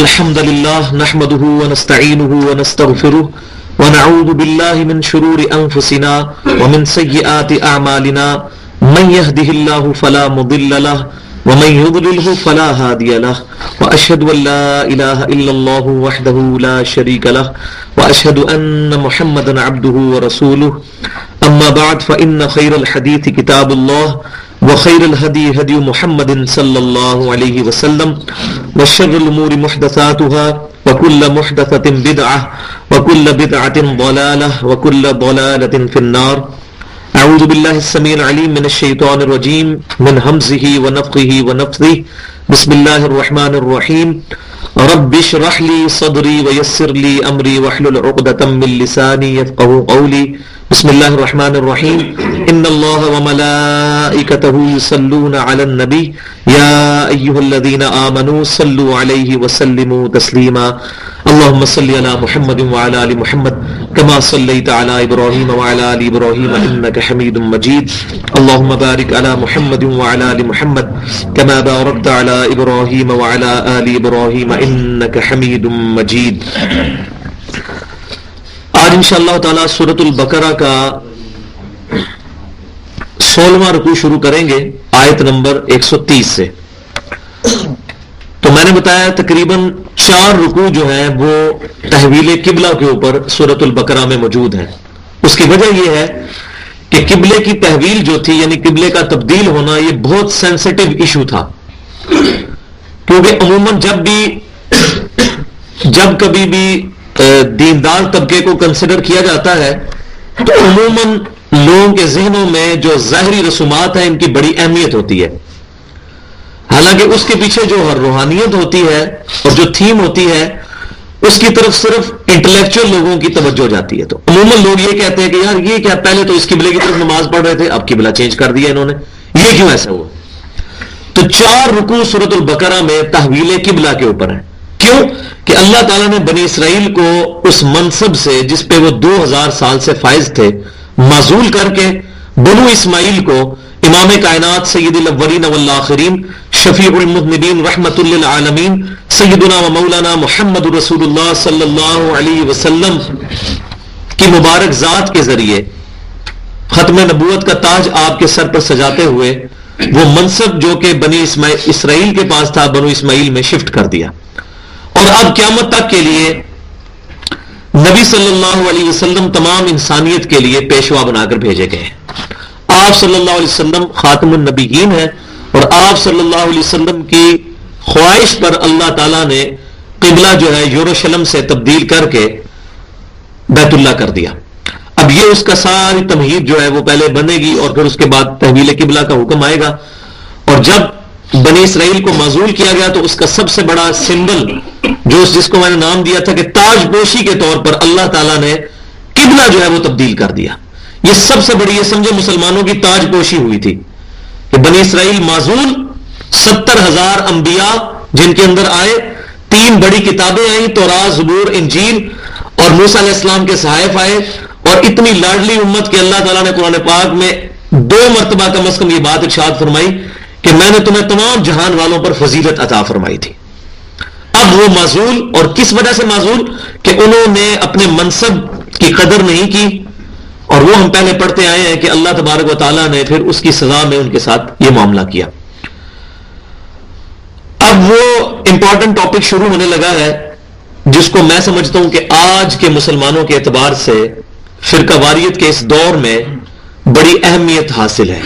الحمد لله نحمده ونستعينه ونستغفره ونعوذ بالله من شرور أنفسنا ومن سيئات أعمالنا من يهده الله فلا مضل له ومن يضلله فلا هادي له وأشهد أن لا إله إلا الله وحده لا شريك له وأشهد أن محمدا عبده ورسوله أما بعد فإن خير الحديث كتاب الله وخير الهدي هدي محمد صلى الله عليه وسلم وشر الأمور محدثاتها وكل محدثة بدعة وكل بدعة ضلالة وكل ضلالة في النار. أعوذ بالله السميع العليم من الشيطان الرجيم من همزه ونفخه ونفثه. بسم الله الرحمن الرحيم. رب اشرح لي صدري ويسر لي أمري واحلل عقدة من لساني يفقهوا قولي. بسم الله الرحمن الرحيم. إن الله وملائكته يصلون على النبي يا أيها الذين آمنوا صلوا عليه وسلموا تسليما. اللهم صل على محمد وعلى آل محمد كما صليت على إبراهيم وعلى آل إبراهيم إنك حميد مجيد. اللهم بارك على محمد وعلى آل محمد كما باركت على إبراهيم وعلى آل إبراهيم إنك حميد مجيد. آج انشاءاللہ تعالی سورۃ البقرہ کا 16واں رکوع شروع کریں گے آیت نمبر 130 سے. تو میں نے بتایا تقریباً 4 رکوع جو ہیں وہ تحویل قبلہ کے اوپر سورۃ البقرہ میں موجود ہیں. اس کی وجہ یہ ہے کہ قبلے کی تحویل جو تھی یعنی قبلے کا تبدیل ہونا یہ بہت سینسٹیو ایشو تھا، کیونکہ عموماً جب کبھی بھی دیندار طبقے کو کنسیڈر کیا جاتا ہے تو عموماً لوگوں کے ذہنوں میں جو ظاہری رسومات ہیں ان کی بڑی اہمیت ہوتی ہے، حالانکہ اس کے پیچھے جو روحانیت ہوتی ہے اور جو تھیم ہوتی ہے اس کی طرف صرف انٹلیکچوئل لوگوں کی توجہ جاتی ہے. تو عموماً لوگ یہ کہتے ہیں کہ یار یہ کیا، پہلے تو اس قبلے کی طرف نماز پڑھ رہے تھے اب قبلہ چینج کر دیا انہوں نے، یہ کیوں ایسا ہوا؟ تو 4 رکوع سورۃ البقرہ میں تحویل قبلہ کے اوپر ہیں. کیوں کہ اللہ تعالیٰ نے بنی اسرائیل کو اس منصب سے جس پہ وہ 2000 سال سے فائز تھے معزول کر کے بنو اسماعیل کو امام کائنات سید الاولین والآخرین شفیع المذنبین رحمت للعالمین سیدنا و مولانا محمد رسول اللہ صلی اللہ علیہ وسلم کی مبارک ذات کے ذریعے ختم نبوت کا تاج آپ کے سر پر سجاتے ہوئے وہ منصب جو کہ بنی اسرائیل کے پاس تھا بنو اسماعیل میں شفٹ کر دیا، اور اب قیامت تک کے لیے نبی صلی اللہ علیہ وسلم تمام انسانیت کے لیے پیشوا بنا کر بھیجے گئے ہیں. آپ صلی اللہ علیہ وسلم خاتم النبیین ہیں اور آپ صلی اللہ علیہ وسلم کی خواہش پر اللہ تعالیٰ نے قبلہ جو ہے یروشلم سے تبدیل کر کے بیت اللہ کر دیا. اب یہ اس کا ساری تمہید جو ہے وہ پہلے بنے گی اور پھر اس کے بعد تحویل قبلہ کا حکم آئے گا. اور جب بنی اسرائیل کو معزول کیا گیا تو اس کا سب سے بڑا سمبل جس کو میں نے نام دیا تھا کہ تاج پوشی کے طور پر اللہ تعالیٰ نے قبلہ جو ہے وہ تبدیل کر دیا. یہ سب سے بڑی، یہ سمجھے مسلمانوں کی تاج پوشی ہوئی تھی کہ بنی اسرائیل معزول، 70,000 انبیاء جن کے اندر آئے، 3 بڑی کتابیں آئیں، تورات، زبور، انجیل، اور موسیٰ علیہ السلام کے صحائف آئے، اور اتنی لاڈلی امت کہ اللہ تعالیٰ نے قرآن پاک میں 2 مرتبہ کم از کم یہ بات ارشاد فرمائی کہ میں نے تمہیں تمام جہان والوں پر فضیلت عطا فرمائی تھی. اب وہ معزول، اور کس وجہ سے معزول؟ کہ انہوں نے اپنے منصب کی قدر نہیں کی، اور وہ ہم پہلے پڑھتے آئے ہیں کہ اللہ تبارک و تعالیٰ نے پھر اس کی سزا میں ان کے ساتھ یہ معاملہ کیا. اب وہ امپورٹنٹ ٹاپک شروع ہونے لگا ہے جس کو میں سمجھتا ہوں کہ آج کے مسلمانوں کے اعتبار سے فرقہ واریت کے اس دور میں بڑی اہمیت حاصل ہے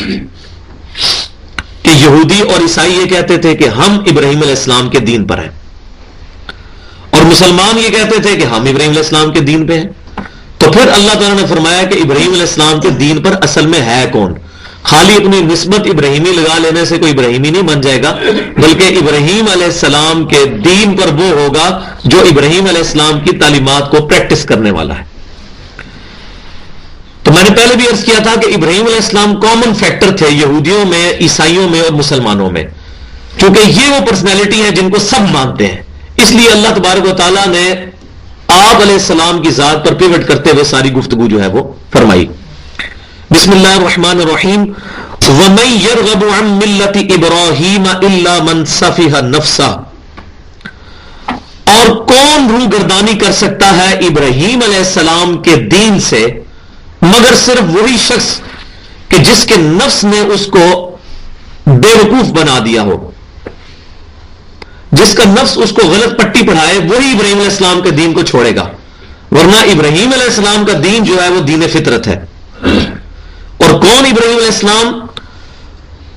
کہ یہودی اور عیسائی یہ کہتے تھے کہ ہم ابراہیم علیہ السلام کے دین پر ہیں، اور مسلمان یہ کہتے تھے کہ ہم ابراہیم علیہ السلام کے دین پہ ہیں. تو پھر اللہ تعالیٰ نے فرمایا کہ ابراہیم علیہ السلام کے دین پر اصل میں ہے کون؟ خالی اپنی نسبت ابراہیمی لگا لینے سے کوئی ابراہیمی نہیں بن جائے گا، بلکہ ابراہیم علیہ السلام کے دین پر وہ ہوگا جو ابراہیم علیہ السلام کی تعلیمات کو پریکٹس کرنے والا ہے. تو میں نے پہلے بھی عرض کیا تھا کہ ابراہیم علیہ السلام کامن فیکٹر تھے یہودیوں میں، عیسائیوں میں اور مسلمانوں میں، کیونکہ یہ وہ پرسنالٹی ہیں جن کو سب مانتے ہیں. اس لیے اللہ تبارک و تعالیٰ نے آپ علیہ السلام کی ذات پر پیوٹ کرتے ہوئے ساری گفتگو جو ہے وہ فرمائی. بسم اللہ الرحمن الرحیم. وَمَن يَرْغَبُ عَن مِّلَّةِ إِبْرَاهِيمَ إِلَّا مَن سَفِهَ نَفْسَهُ. اور کون روح گردانی کر سکتا ہے ابراہیم علیہ السلام کے دین سے مگر صرف وہی شخص کہ جس کے نفس نے اس کو بے وقوف بنا دیا ہو، جس کا نفس اس کو غلط پٹی پڑھائے وہی ابراہیم علیہ السلام کے دین کو چھوڑے گا، ورنہ ابراہیم علیہ السلام کا دین جو ہے وہ دین فطرت ہے۔ اور کون ابراہیم علیہ السلام؟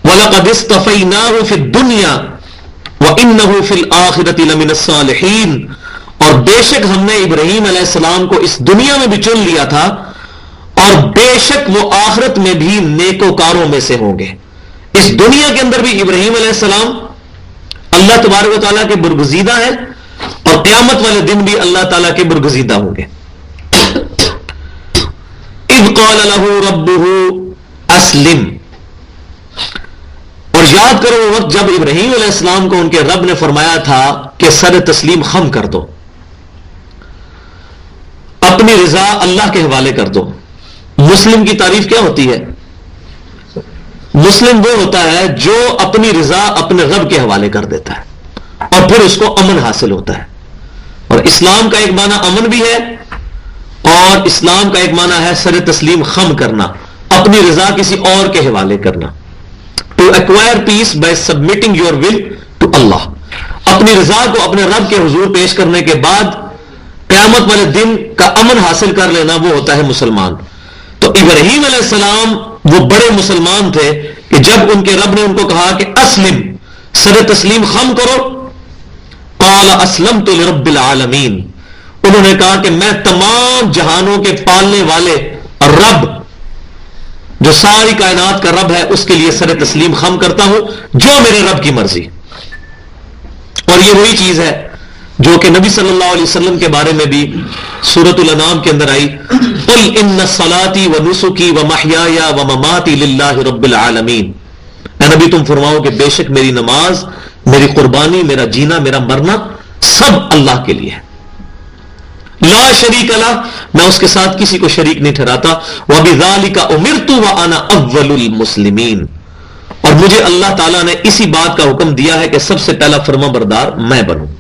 وَلَقَدِ اصْطَفَيْنَاهُ فِي الدُّنْيَا وَإِنَّهُ فِي الْآخِرَةِ لَمِنَ الصَّالِحِينَ، اور بے شک ہم نے ابراہیم علیہ السلام کو اس دنیا میں بھی چن لیا تھا اور بے شک وہ آخرت میں بھی نیکوکاروں میں سے ہوں گے۔ اس دنیا کے اندر بھی ابراہیم علیہ السلام اللہ تبارک و تعالیٰ کے برگزیدہ ہیں اور قیامت والے دن بھی اللہ تعالیٰ کے برگزیدہ ہوں گے۔ اذ قال له ربه اسلم، اور یاد کرو وہ وقت جب ابراہیم علیہ السلام کو ان کے رب نے فرمایا تھا کہ سر تسلیم خم کر دو، اپنی رضا اللہ کے حوالے کر دو۔ مسلم کی تعریف کیا ہوتی ہے؟ مسلم وہ ہوتا ہے جو اپنی رضا اپنے رب کے حوالے کر دیتا ہے اور پھر اس کو امن حاصل ہوتا ہے۔ اور اسلام کا ایک معنی امن بھی ہے اور اسلام کا ایک معنی ہے سر تسلیم خم کرنا، اپنی رضا کسی اور کے حوالے کرنا۔ To acquire peace by submitting your will to Allah, اپنی رضا کو اپنے رب کے حضور پیش کرنے کے بعد قیامت والے دن کا امن حاصل کر لینا، وہ ہوتا ہے مسلمان۔ تو ابراہیم علیہ السلام وہ بڑے مسلمان تھے کہ جب ان کے رب نے ان کو کہا کہ اسلم، سر تسلیم خم کرو، قال اسلمت لرب العالمین، انہوں نے کہا کہ میں تمام جہانوں کے پالنے والے رب جو ساری کائنات کا رب ہے اس کے لیے سر تسلیم خم کرتا ہوں، جو میرے رب کی مرضی۔ اور یہ وہی چیز ہے جو کہ نبی صلی اللہ علیہ وسلم کے بارے میں بھی سورۃ الانعام کے اندر آئی، قل ان صلاتي ونسكي ومحياي ومماتي لله رب العالمین، اے نبی تم فرماؤ کہ بے شک میری نماز، میری قربانی، میرا جینا، میرا مرنا سب اللہ کے لیے ہے، لا شریک لہ، میں اس کے ساتھ کسی کو شریک نہیں ٹھہراتا، وبذالک امرت وانا اول المسلمین، اور مجھے اللہ تعالیٰ نے اسی بات کا حکم دیا ہے کہ سب سے پہلا فرما بردار میں بنوں۔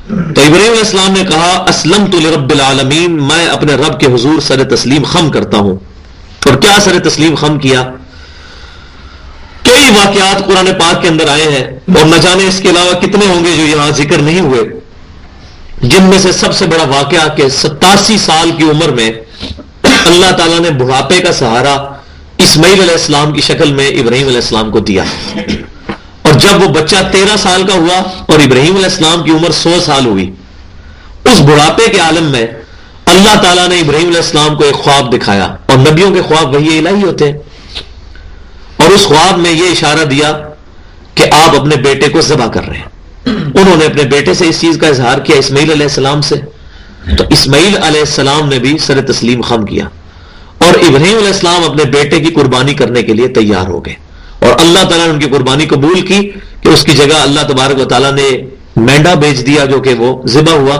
تو ابراہیم علیہ السلام نے کہا اسلمت لرب العالمین، میں اپنے رب کے حضور سر تسلیم خم کرتا ہوں۔ اور کیا سر تسلیم خم کیا؟ کئی واقعات قرآن پاک کے اندر آئے ہیں اور نہ جانے اس کے علاوہ کتنے ہوں گے جو یہاں ذکر نہیں ہوئے، جن میں سے سب سے بڑا واقعہ کہ 87 سال کی عمر میں اللہ تعالیٰ نے بڑھاپے کا سہارا اسماعیل علیہ السلام کی شکل میں ابراہیم علیہ السلام کو دیا، اور جب وہ بچہ 13 سال کا ہوا اور ابراہیم علیہ السلام کی عمر 100 سال ہوئی، اس بڑھاپے کے عالم میں اللہ تعالیٰ نے ابراہیم علیہ السلام کو ایک خواب دکھایا، اور نبیوں کے خواب وحی الہی ہوتے ہیں، اور اس خواب میں یہ اشارہ دیا کہ آپ اپنے بیٹے کو ذبح کر رہے ہیں۔ انہوں نے اپنے بیٹے سے اس چیز کا اظہار کیا، اسماعیل علیہ السلام سے، تو اسماعیل علیہ السلام نے بھی سر تسلیم خم کیا، اور ابراہیم علیہ السلام اپنے بیٹے کی قربانی کرنے کے لیے تیار ہو گئے، اور اللہ تعالیٰ نے ان کی قربانی قبول کی کہ اس کی جگہ اللہ تبارک و تعالیٰ نے مینڈا بیچ دیا جو کہ وہ ذبح ہوا،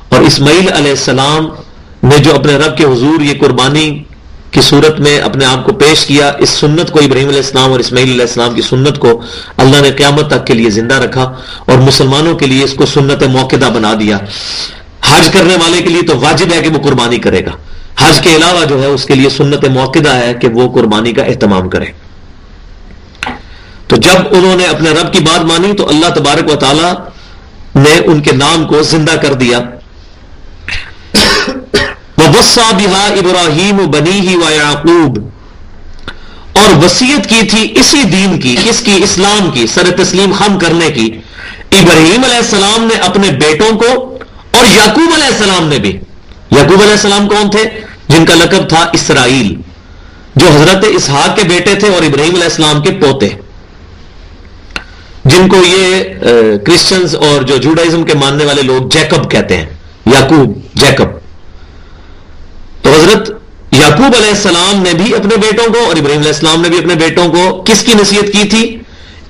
اور اسماعیل علیہ السلام نے جو اپنے رب کے حضور یہ قربانی کی صورت میں اپنے آپ کو پیش کیا، اس سنت کو ابراہیم علیہ السلام اور اسماعیل علیہ السلام کی سنت کو اللہ نے قیامت تک کے لیے زندہ رکھا، اور مسلمانوں کے لیے اس کو سنت موقدہ بنا دیا۔ حج کرنے والے کے لیے تو واجب ہے کہ وہ قربانی کرے گا، حج کے علاوہ جو ہے اس کے لیے سنت موقدہ ہے کہ وہ قربانی کا اہتمام کرے۔ تو جب انہوں نے اپنے رب کی بات مانی تو اللہ تبارک و تعالی نے ان کے نام کو زندہ کر دیا۔ وَوَصَّى بِهَا إِبْرَاهِيمُ بَنِيهِ وَيَعْقُوبُ، اور وصیت کی تھی اسی دین کی، کس کی؟ اسلام کی، سر تسلیم خم کرنے کی، ابراہیم علیہ السلام نے اپنے بیٹوں کو، اور یعقوب علیہ السلام نے بھی۔ یعقوب علیہ السلام کون تھے؟ جن کا لقب تھا اسرائیل، جو حضرت اسحاق کے بیٹے تھے اور ابراہیم علیہ السلام کے پوتے، جن کو یہ کرسچنز اور جو جوڈائزم کے ماننے والے لوگ جیکب کہتے ہیں، یعقوب، جیکب۔ تو حضرت یعقوب علیہ السلام نے بھی اپنے بیٹوں کو اور ابراہیم علیہ السلام نے بھی اپنے بیٹوں کو کس کی نصیحت کی تھی؟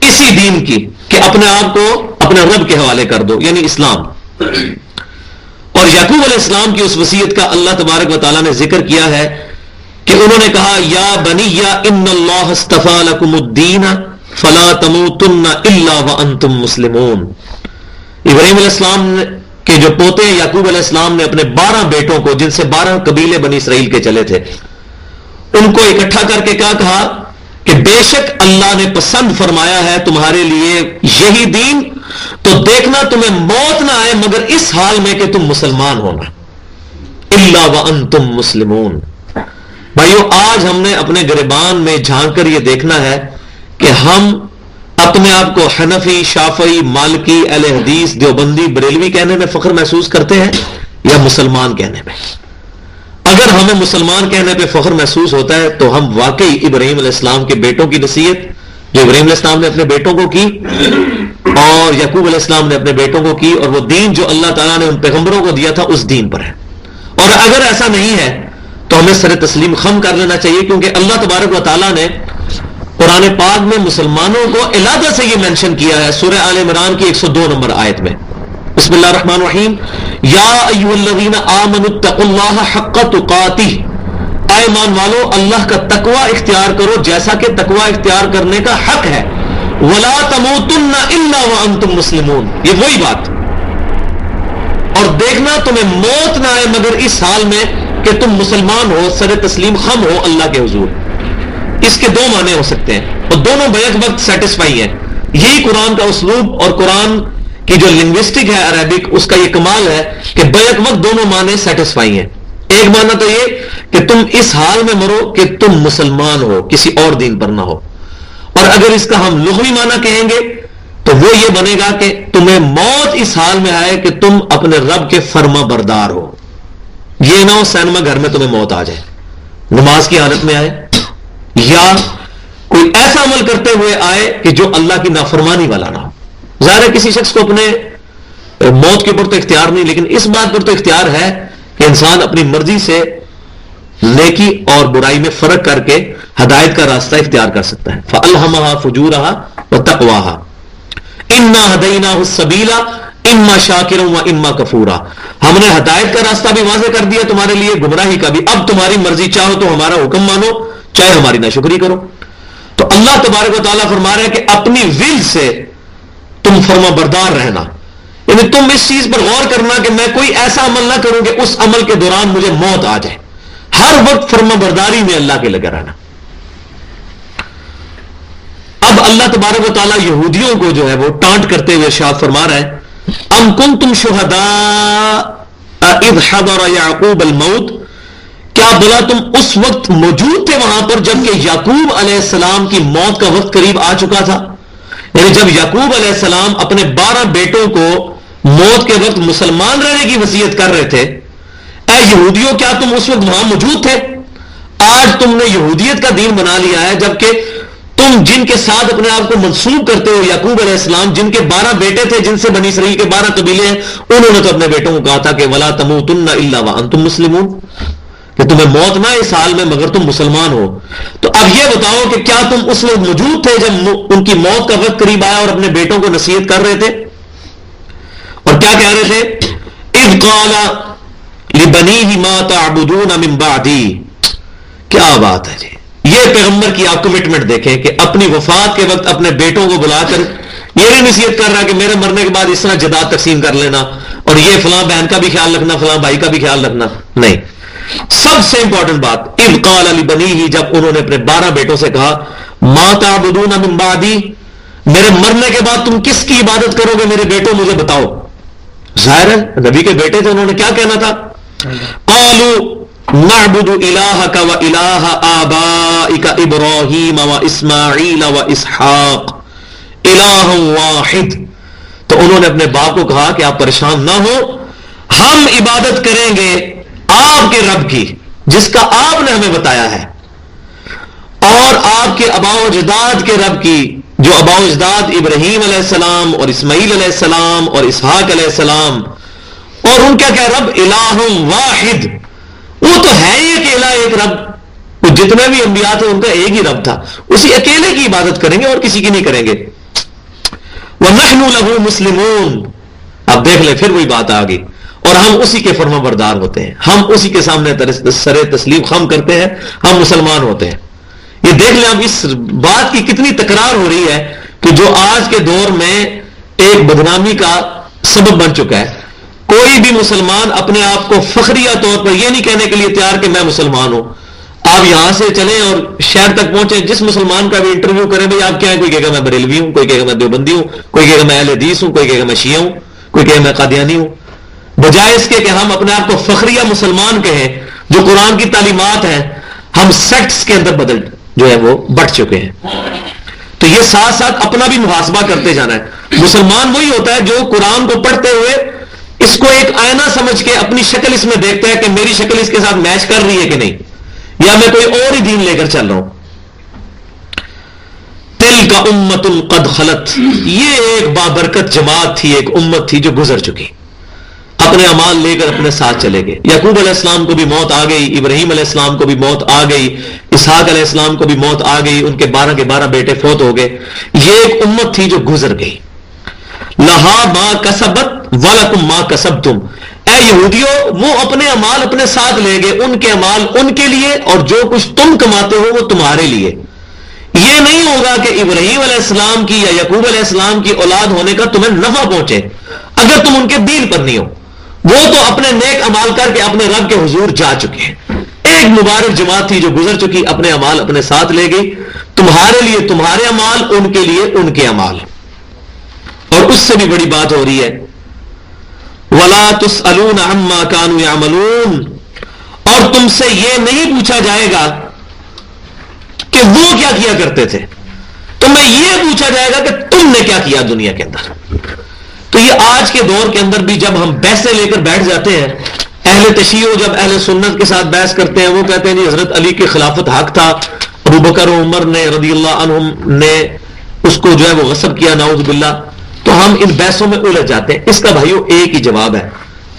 اسی دین کی، کہ اپنے آپ کو اپنے رب کے حوالے کر دو، یعنی اسلام۔ اور یعقوب علیہ السلام کی اس وصیت کا اللہ تبارک و تعالیٰ نے ذکر کیا ہے کہ انہوں نے کہا یا بنی ان اللہ اصطفى لكم الدین فلا تموتن الا وانتم مسلمون، ابراہیم علیہ السلام کے جو پوتے ہیں یعقوب علیہ السلام نے اپنے 12 بیٹوں کو، جن سے 12 قبیلے بنی اسرائیل کے چلے تھے، ان کو اکٹھا کر کے کیا کہا کہ بے شک اللہ نے پسند فرمایا ہے تمہارے لیے یہی دین، تو دیکھنا تمہیں موت نہ آئے مگر اس حال میں کہ تم مسلمان ہونا، الا وانتم مسلمون۔ بھائیو، آج ہم نے اپنے گریبان میں جھانک کر یہ دیکھنا ہے کہ ہم اپنے آپ کو حنفی، شافعی، مالکی، اہل حدیث، دیوبندی، بریلوی کہنے میں فخر محسوس کرتے ہیں یا مسلمان کہنے میں۔ اگر ہمیں مسلمان کہنے پہ فخر محسوس ہوتا ہے تو ہم واقعی ابراہیم علیہ السلام کے بیٹوں کی نصیحت جو ابراہیم علیہ السلام نے اپنے بیٹوں کو کی اور یعقوب علیہ السلام نے اپنے بیٹوں کو کی، اور وہ دین جو اللہ تعالیٰ نے ان پیغمبروں کو دیا تھا اس دین پر ہے۔ اور اگر ایسا نہیں ہے تو ہمیں سر تسلیم خم کر لینا چاہیے، کیونکہ اللہ تبارک و تعالیٰ نے قرآن پاک میں مسلمانوں کو علیحدہ سے یہ مینشن کیا ہے سورہ آل عمران کی 102 نمبر آیت میں۔ بسم اللہ الرحمن الرحیم، یا ایھا الذین آمنوا اتقوا اللہ حق تقاتہ، اے ایمان والو اللہ کا تقوی اختیار کرو جیسا کہ تقوی اختیار کرنے کا حق ہے، ولا تموتن الا وانتم مسلمون، یہ وہی بات، اور دیکھنا تمہیں موت نہ آئے مگر اس حال میں کہ تم مسلمان ہو، سر تسلیم خم ہو اللہ کے حضور۔ اس کے 2 معنی ہو سکتے ہیں اور دونوں بیک وقت سیٹسفائی ہیں۔ یہی قرآن کا اسلوب اور قرآن کی جو لنگوسٹک ہے عربک، اس کا یہ کمال ہے کہ بیک وقت دونوں معنی سیٹسفائی ہیں۔ ایک معنی تو یہ کہ تم اس حال میں مرو کہ تم مسلمان ہو، کسی اور دین پر نہ ہو، اور اگر اس کا ہم لغوی معنی کہیں گے تو وہ یہ بنے گا کہ تمہیں موت اس حال میں آئے کہ تم اپنے رب کے فرما بردار ہو۔ یہ نہ ہو سینما گھر میں تمہیں موت آ جائے، نماز کی حالت میں آئے، یا کوئی ایسا عمل کرتے ہوئے آئے کہ جو اللہ کی نافرمانی والا نہ ہو۔ ظاہر ہے کسی شخص کو اپنے موت کے اوپر تو اختیار نہیں، لیکن اس بات پر تو اختیار ہے کہ انسان اپنی مرضی سے نیکی اور برائی میں فرق کر کے ہدایت کا راستہ اختیار کر سکتا ہے۔ فَأَلْهَمَهَا فُجُورَهَا وَتَقْوَاهَا إِنَّا هَدَيْنَاهُ السَّبِيلَ إِمَّا شَاكِرًا وَإِمَّا كَفُورًا، ہم نے ہدایت کا راستہ بھی واضح کر دیا تمہارے لیے، گمراہی کا بھی، اب تمہاری مرضی، چاہو تو ہمارا حکم مانو، چاہے ہماری ناشکری کرو۔ تو اللہ تبارک و تعالیٰ فرما رہے ہیں کہ اپنی ول سے تم فرما بردار رہنا، یعنی تم اس چیز پر غور کرنا کہ میں کوئی ایسا عمل نہ کروں کہ اس عمل کے دوران مجھے موت آ جائے، ہر وقت فرما برداری میں اللہ کے لگا رہنا۔ اب اللہ تبارک و تعالیٰ یہودیوں کو جو ہے وہ ٹانٹ کرتے ہوئے ارشاد فرما رہا ہے، ام کنتم شہداء اذ حضر یعقوب الموت، کیا بلا تم اس وقت موجود تھے وہاں پر جب کہ یعقوب علیہ السلام کی موت کا وقت قریب آ چکا تھا؟ یعنی جب یعقوب علیہ السلام اپنے 12 بیٹوں کو موت کے وقت مسلمان رہنے کی وصیت کر رہے تھے، اے یہودیوں کیا تم اس وقت وہاں موجود تھے؟ آج تم نے یہودیت کا دین بنا لیا ہے، جبکہ تم جن کے ساتھ اپنے آپ کو منسوب کرتے ہو یعقوب علیہ السلام، جن کے 12 بیٹے تھے، جن سے بنی اسرائیل کے 12 قبیلے ہیں، انہوں نے تو اپنے بیٹوں کو کہا تھا کہ وَلَا تَمُوتُنَّ إِلَّا وَأَنْتُمْ مُسْلِمُونَ، کہ تمہیں موت نہ اس حال میں مگر تم مسلمان ہو۔ تو اب یہ بتاؤ کہ کیا تم اس وقت موجود تھے جب ان کی موت کا وقت قریب آیا اور اپنے بیٹوں کو نصیحت کر رہے تھے؟ اور کیا کہہ رہے تھے؟ اذ قال لبنیہ ما تعبدون من بعدی، کیا بات ہے جی، یہ پیغمبر کی آپ کمٹمنٹ دیکھیں کہ اپنی وفات کے وقت اپنے بیٹوں کو بلا کر یہ نہیں نصیحت کر رہا کہ میرے مرنے کے بعد اس طرح جائیداد تقسیم کر لینا اور یہ فلاں بہن کا بھی خیال رکھنا، فلاں بھائی کا بھی خیال رکھنا، نہیں، سب سے امپورٹنٹ بات اذ قال لبنیہ، جب انہوں نے اپنے 12 بیٹوں سے کہا ما تعبدون من بعدی، میرے مرنے کے بعد تم کس کی عبادت کرو گے میرے بیٹوں، مجھے بتاؤ۔ ظاہر ہے نبی کے بیٹے تھے، انہوں نے کیا کہنا تھا؟ قالوا نعبد الہک و الہ آبائک ابراہیم و اسماعیل و اسحاق الہ واحد، تو انہوں نے اپنے باپ کو کہا کہ آپ پریشان نہ ہو، ہم عبادت کریں گے آپ کے رب کی جس کا آپ نے ہمیں بتایا ہے، اور آپ کے آباء و اجداد کے رب کی جو آباء و اجداد ابراہیم علیہ السلام اور اسماعیل علیہ السلام اور اسحاق علیہ السلام، اور ان کا کیا رب الہ واحد، وہ تو ہے ہی کہ الہ ایک رب، وہ جتنے بھی انبیاء تھے ان کا ایک ہی رب تھا، اسی اکیلے کی عبادت کریں گے اور کسی کی نہیں کریں گے۔ وَنَحْنُ لَهُ مُسْلِمُونَ، اب دیکھ لیں پھر وہی بات آ گئی، اور ہم اسی کے فرما بردار ہوتے ہیں، ہم اسی کے سامنے سر تسلیم خم کرتے ہیں، ہم مسلمان ہوتے ہیں۔ یہ دیکھ لیں اب اس بات کی کتنی تکرار ہو رہی ہے کہ جو آج کے دور میں ایک بدنامی کا سبب بن چکا ہے. کوئی بھی مسلمان اپنے آپ کو فخریہ طور پر یہ نہیں کہنے کے لیے تیار کہ میں مسلمان ہوں. آپ یہاں سے چلیں اور شہر تک پہنچیں, جس مسلمان کا بھی انٹرویو کریں بھائی آپ کیا ہیں, کوئی کہے گا میں بریلوی ہوں, کوئی کہے گا میں دیوبندی ہوں, کوئی کہے گا میں اہل حدیث ہوں, کوئی کہے گا میں شیعہ ہوں, کوئی کہے گا میں قادیانی ہوں. بجائے اس کے کہ ہم اپنے آپ کو فخریہ مسلمان کہیں, جو قرآن کی تعلیمات ہیں, ہم سیکٹس کے اندر بدل جو ہے وہ بٹ چکے ہیں. تو یہ ساتھ ساتھ اپنا بھی محاسبہ کرتے جانا ہے. مسلمان وہی ہوتا ہے جو قرآن کو پڑھتے ہوئے اس کو ایک آئینہ سمجھ کے اپنی شکل اس میں دیکھتا ہے کہ میری شکل اس کے ساتھ میچ کر رہی ہے کہ نہیں, یا میں کوئی اور ہی دین لے کر چل رہا ہوں. تلک امت قد خلت, یہ ایک بابرکت جماعت تھی, ایک امت تھی جو گزر چکی, اپنے اعمال لے کر اپنے ساتھ چلے گئے. یعقوب علیہ السلام کو بھی موت آ گئی, ابراہیم علیہ السلام کو بھی موت آ گئی, اسحاق علیہ السلام کو بھی موت آ گئی, ان کے 12 کے 12 بیٹے فوت ہو گئے. یہ ایک امت تھی جو گزر گئی. لہا ما کسبت ولکم ما کسبتم, اے یہودیو وہ اپنے اعمال اپنے ساتھ لے گئے, ان کے اعمال ان کے لیے اور جو کچھ تم کماتے ہو وہ تمہارے لیے. یہ نہیں ہوگا کہ ابراہیم علیہ السلام کی یا یعقوب علیہ السلام کی اولاد ہونے کا تمہیں نفع پہنچے اگر تم ان کے دین پر نہیں ہو. وہ تو اپنے نیک امال کر کے اپنے رب کے حضور جا چکے ہیں. ایک مبارک جماعت تھی جو گزر چکی, اپنے امال اپنے ساتھ لے گئی. تمہارے لیے تمہارے امال, ان کے لیے ان کے امال. اور اس سے بھی بڑی بات ہو رہی ہے, وَلَا تُسْأَلُونَ عَمَّا كَانُوا يَعْمَلُونَ, اور تم سے یہ نہیں پوچھا جائے گا کہ وہ کیا کیا کرتے تھے, تمہیں یہ پوچھا جائے گا کہ تم نے کیا کیا دنیا کے اندر. تو یہ آج کے دور کے اندر بھی جب ہم بحثیں لے کر بیٹھ جاتے ہیں, اہل تشیع جب اہل سنت کے ساتھ بحث کرتے ہیں, وہ کہتے ہیں جی حضرت علی کی خلافت حق تھا, ابو بکر و عمر نے رضی اللہ عنہم نے اس کو جو ہے وہ غصب کیا, نعوذ باللہ. تو ہم ان بحثوں میں الجھ جاتے ہیں. اس کا بھائیو ایک ہی جواب ہے,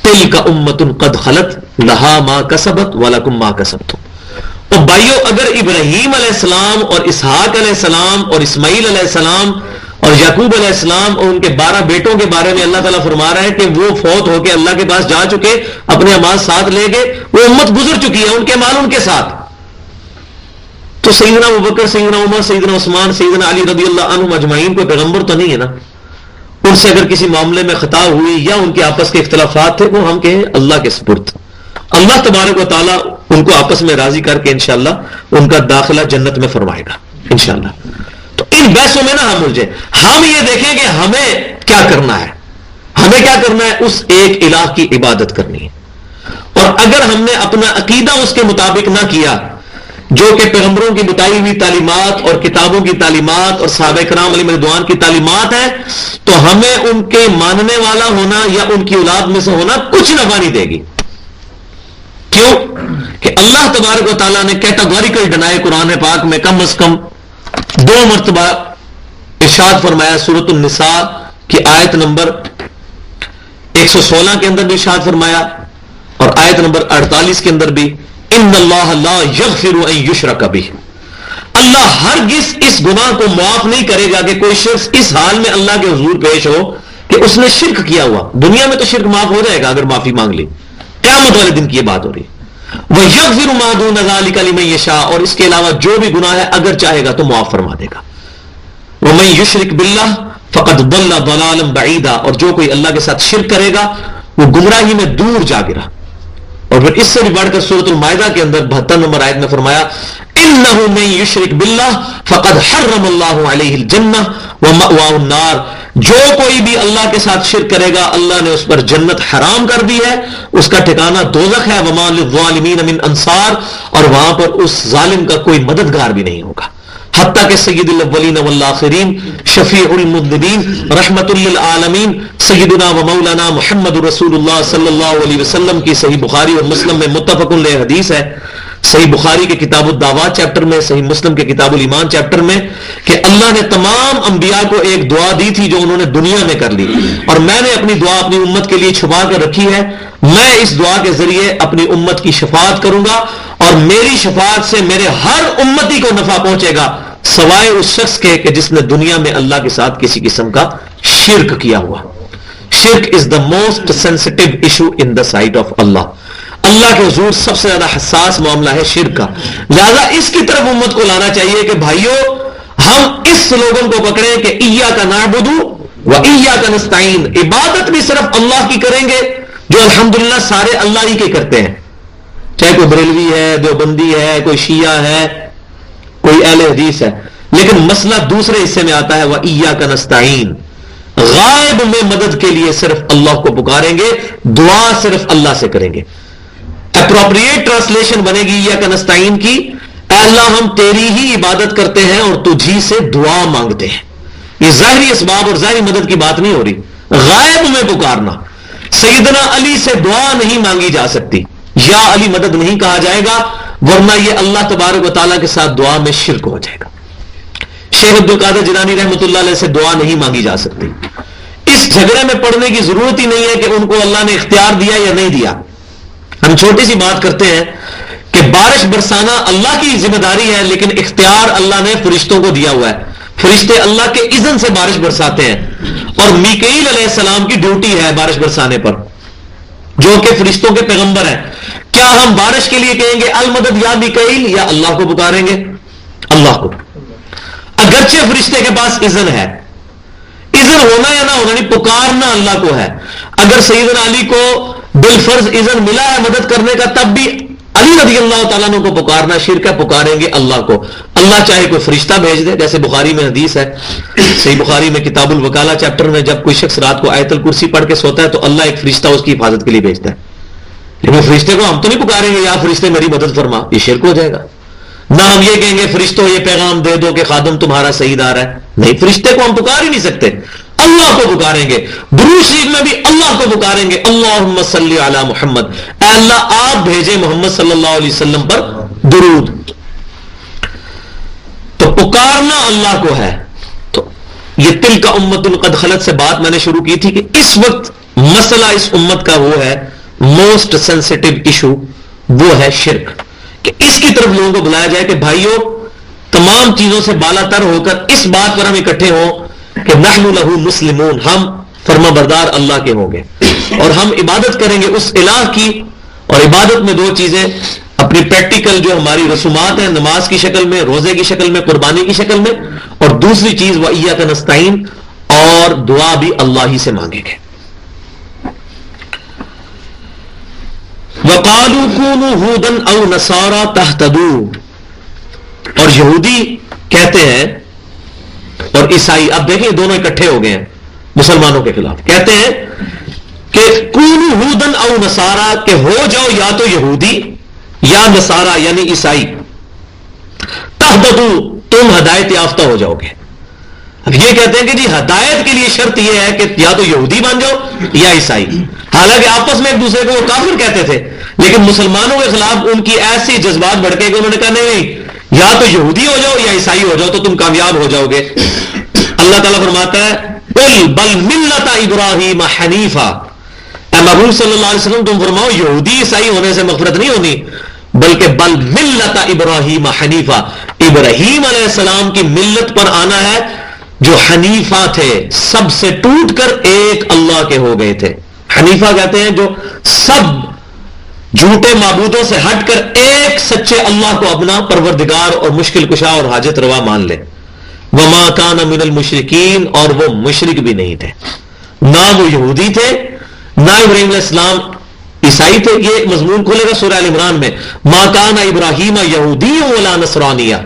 تلک امت قد خلت لہا ما کسبت ولکم ما کسبتم. اور بھائیو اگر ابراہیم علیہ السلام اور اسحاق علیہ السلام اور اسماعیل علیہ السلام اور یعقوب علیہ السلام اور ان کے 12 بیٹوں کے بارے میں اللہ تعالیٰ فرما رہا ہے کہ وہ فوت ہو کے اللہ کے پاس جا چکے, اپنے اعمال ساتھ لے گئے, وہ امت گزر چکی ہے, ان کے اعمال ان کے ساتھ. تو سیدنا ابوبکر, سیدنا عمر, سیدنا عثمان, سیدنا علی رضی اللہ عنہم اجمعین کوئی پیغمبر تو نہیں ہے نا. ان سے اگر کسی معاملے میں خطا ہوئی یا ان کے آپس کے اختلافات تھے, وہ ہم کہیں اللہ کے سپرد. اللہ تبارک و تعالیٰ ان کو آپس میں راضی کر کے انشاءاللہ ان کا داخلہ جنت میں فرمائے گا انشاءاللہ. تو ان بحثوں میں نہ ہم الجھے, ہم یہ دیکھیں کہ ہمیں کیا کرنا ہے. ہمیں کیا کرنا ہے, اس ایک الہ کی عبادت کرنی ہے. اور اگر ہم نے اپنا عقیدہ اس کے مطابق نہ کیا جو کہ پیغمبروں کی بتائی ہوئی تعلیمات اور کتابوں کی تعلیمات اور صحابہ کرام علیہ رضوان کی تعلیمات ہے, تو ہمیں ان کے ماننے والا ہونا یا ان کی اولاد میں سے ہونا کچھ نفع نہیں دے گی. کیوں کہ اللہ تبارک و تعالیٰ نے کیٹاگوریکل ڈنائی قرآن پاک میں کم از کم 2 مرتبہ ارشاد فرمایا. سورۃ النساء کی آیت نمبر 116 کے اندر بھی ارشاد فرمایا, اور آیت نمبر 48 کے اندر بھی, ان اللہ لا یغفر ان یشرک بہ, اللہ ہرگز اس گناہ کو معاف نہیں کرے گا کہ کوئی شخص اس حال میں اللہ کے حضور پیش ہو کہ اس نے شرک کیا ہوا. دنیا میں تو شرک معاف ہو جائے گا اگر معافی مانگ لی, قیامت والے دن کی یہ بات ہو رہی ہے. وَيَغْفِرُ مَا دُونَ ذَلِكَ لِمَن يَشَاءُ, اور اس کے علاوہ جو بھی گناہ ہے اگر چاہے گا تو معاف فرما دے گا. وَمَن يُشْرِكْ بِاللَّهِ فَقَدْ ضَلَّ ضَلَالًا بَعِيدًا, اور جو کوئی اللہ کے ساتھ شرک کرے گا وہ گمراہی میں دور جا گرا. اور پھر اس سے بھی بڑھ کر سورۃ المائدہ کے اندر 72 نمبر آیت میں فرمایا, إِنَّهُ مَن يُشْرِكْ بِاللَّهِ فَقَدْ حَرَّمَ اللَّهُ عَلَيْهِ الْجَنَّةَ وَمَأْوَاهُ النَّارُ, جو کوئی بھی اللہ کے ساتھ شرک کرے گا اللہ نے اس پر جنت حرام کر دی ہے, اس کا ٹھکانہ دوزخ ہے. وَمَا لِلظَّالِمِينَ مِنْ أَنصَارٍ, اور وہاں پر اس ظالم کا کوئی مددگار بھی نہیں ہوگا. حتیٰ کہ سید الاولین والآخرین, شفیع المذنبین, رحمت للعالمین, سیدنا و مولانا محمد رسول اللہ صلی اللہ علیہ وسلم کی صحیح بخاری اور مسلم میں متفق علیہ حدیث ہے. صحیح بخاری کے کتاب الدعوات چیپٹر میں, صحیح مسلم کے کتاب الایمان چیپٹر میں, کہ اللہ نے تمام انبیاء کو ایک دعا دی تھی جو انہوں نے دنیا میں کر لی, اور میں نے اپنی دعا اپنی امت کے لیے چھپا کر رکھی ہے. میں اس دعا کے ذریعے اپنی امت کی شفاعت کروں گا, اور میری شفاعت سے میرے ہر امتی کو نفع پہنچے گا سوائے اس شخص کے کہ جس نے دنیا میں اللہ کے ساتھ کسی قسم کا شرک کیا ہوا. شرک is the most sensitive issue in the sight of Allah. اللہ کے حضور سب سے زیادہ حساس معاملہ ہے شرک کا. لہذا اس کی طرف امت کو لانا چاہیے کہ بھائیو ہم اس لوگوں کو پکڑیں کہ ایاک نعبد و ایاک نستعین، عبادت بھی صرف اللہ کی کریں گے، جو الحمدللہ سارے اللہ ہی کے کرتے ہیں، چاہے کوئی بریلوی ہے، دیوبندی ہے، کوئی شیعہ ہے، کوئی اہل حدیث ہے، لیکن مسئلہ دوسرے حصے میں آتا ہے وَإِيَّاكَ نَسْتَعِينَ، غائب میں مدد کے لیے صرف اللہ کو پکاریں گے، دعا صرف اللہ سے کریں گے۔ اپروپریٹ ٹرانسلیشن بنے گی ایاک نستعین کی، اے اللہ ہم تیری ہی عبادت کرتے ہیں اور تجھی سے دعا مانگتے ہیں۔ یہ ظاہری اسباب اور ظاہری مدد کی بات نہیں ہو رہی، غائب میں پکارنا۔ سیدنا علی سے دعا نہیں مانگی جا سکتی، یا علی مدد نہیں کہا جائے گا، ورنہ یہ اللہ تبارک و تعالیٰ کے ساتھ دعا میں شرک ہو جائے گا۔ شیخ عبد القادر جیلانی رحمۃ اللہ علیہ سے دعا نہیں مانگی جا سکتی۔ اس جھگڑے میں پڑنے کی ضرورت ہی نہیں ہے کہ ان کو اللہ نے اختیار دیا یا نہیں دیا۔ ہم چھوٹی سی بات کرتے ہیں کہ بارش برسانا اللہ کی ذمہ داری ہے، لیکن اختیار اللہ نے فرشتوں کو دیا ہوا ہے، فرشتے اللہ کے اذن سے بارش برساتے ہیں، اور میکائیل علیہ السلام کی ڈیوٹی ہے بارش برسانے پر، جو کہ فرشتوں کے پیغمبر ہیں۔ کیا ہم بارش کے لیے کہیں گے المدد یا میکائیل، یا اللہ کو پکاریں گے؟ اللہ کو، اگرچہ فرشتے کے پاس اذن ہے، اذن ہونا یا نہ ہونا نہیں، پکارنا اللہ کو ہے۔ اگر سیدنا علی کو بالفرض اذن ملا ہے مدد کرنے کا، تب بھی علی رضی اللہ تعالیٰ عنہ کو پکارنا شرک ہے، پکاریں گے اللہ کو۔ اللہ چاہے کوئی فرشتہ بھیج دے، جیسے بخاری میں حدیث ہے، صحیح بخاری میں کتاب الوکالہ چیپٹر میں، جب کوئی شخص رات کو آیت الکرسی پڑھ کے سوتا ہے تو اللہ ایک فرشتہ اس کی حفاظت کے لیے بھیجتا ہے، لیکن فرشتے کو ہم تو نہیں پکاریں گے یا فرشتے میری مدد فرما، یہ شرک ہو جائے گا۔ نہ ہم یہ کہیں گے فرشتوں یہ پیغام دے دو کہ خادم تمہارا سعید آ رہا ہے، نہیں، فرشتے کو ہم پکار ہی نہیں سکتے، اللہ کو پکاریں گے۔ درود شریف میں بھی اللہ کو پکاریں گے، اللہم صلی علی محمد، اے اللہ آپ بھیجے محمد صلی اللہ علیہ وسلم پر درود۔ تو پکارنا اللہ کو ہے۔ تو یہ تلک امت قد خلت سے بات میں نے شروع کی تھی کہ اس وقت مسئلہ اس امت کا وہ ہے موسٹ سینسٹیو ایشو، وہ ہے شرک، کہ اس کی طرف لوگوں کو بلایا جائے کہ بھائیو تمام چیزوں سے بالا تر ہو کر اس بات پر ہم اکٹھے ہوں کہ نحن لہ مسلمون، ہم فرما بردار اللہ کے ہوں گے، اور ہم عبادت کریں گے اس الہ کی۔ اور عبادت میں دو چیزیں، اپنی پریکٹیکل جو ہماری رسومات ہیں، نماز کی شکل میں، روزے کی شکل میں، قربانی کی شکل میں، اور دوسری چیز وَإِيَّاكَ نَسْتَعِينَ، اور دعا بھی اللہ ہی سے مانگیں گے۔ وَقَالُوا كُونُوا هُودًا أَوْ نَصَارَىٰ تَهْتَدُوا، اور یہودی کہتے ہیں اور عیسائی، اب دیکھیں دونوں اکٹھے ہو گئے ہیں مسلمانوں کے خلاف، کہتے ہیں کہ کونوا ہودن او نصارا، کہ ہو جاؤ یا تو یہودی یا نصارا یعنی عیسائی، تہتدوا تم ہدایت یافتہ ہو جاؤ گے۔ اب یہ کہتے ہیں کہ جی ہدایت کے لیے شرط یہ ہے کہ یا تو یہودی بن جاؤ یا عیسائی، حالانکہ آپس میں ایک دوسرے کو وہ کافر کہتے تھے، لیکن مسلمانوں کے خلاف ان کی ایسی جذبات بڑھ گئے کہ انہوں نے کہا نہیں، یا تو یہودی ہو جاؤ یا عیسائی ہو جاؤ تو تم کامیاب ہو جاؤ گے۔ اللہ تعالیٰ فرماتا ہے قل بل ملت ابراہیم حنیفا، اے محبوب صلی اللہ علیہ وسلم تم فرماؤ یہودی عیسائی ہونے سے مغفرت نہیں ہونی، بلکہ بل ملت ابراہیم حنیفا، ابراہیم علیہ السلام کی ملت پر آنا ہے، جو حنیفہ تھے، سب سے ٹوٹ کر ایک اللہ کے ہو گئے تھے۔ حنیفہ کہتے ہیں جو سب جھوٹے معبودوں سے ہٹ کر ایک سچے اللہ کو اپنا پروردگار اور مشکل کشا اور حاجت روا مان لے۔ وما کان من المشرکین، اور وہ مشرک بھی نہیں تھے، نہ وہ یہودی تھے نہ ابراہیم علیہ السلام عیسائی تھے۔ یہ مضمون کھولے گا سورہ ال عمران میں، ما کان ابراہیم یہودی ولا نصرانیہ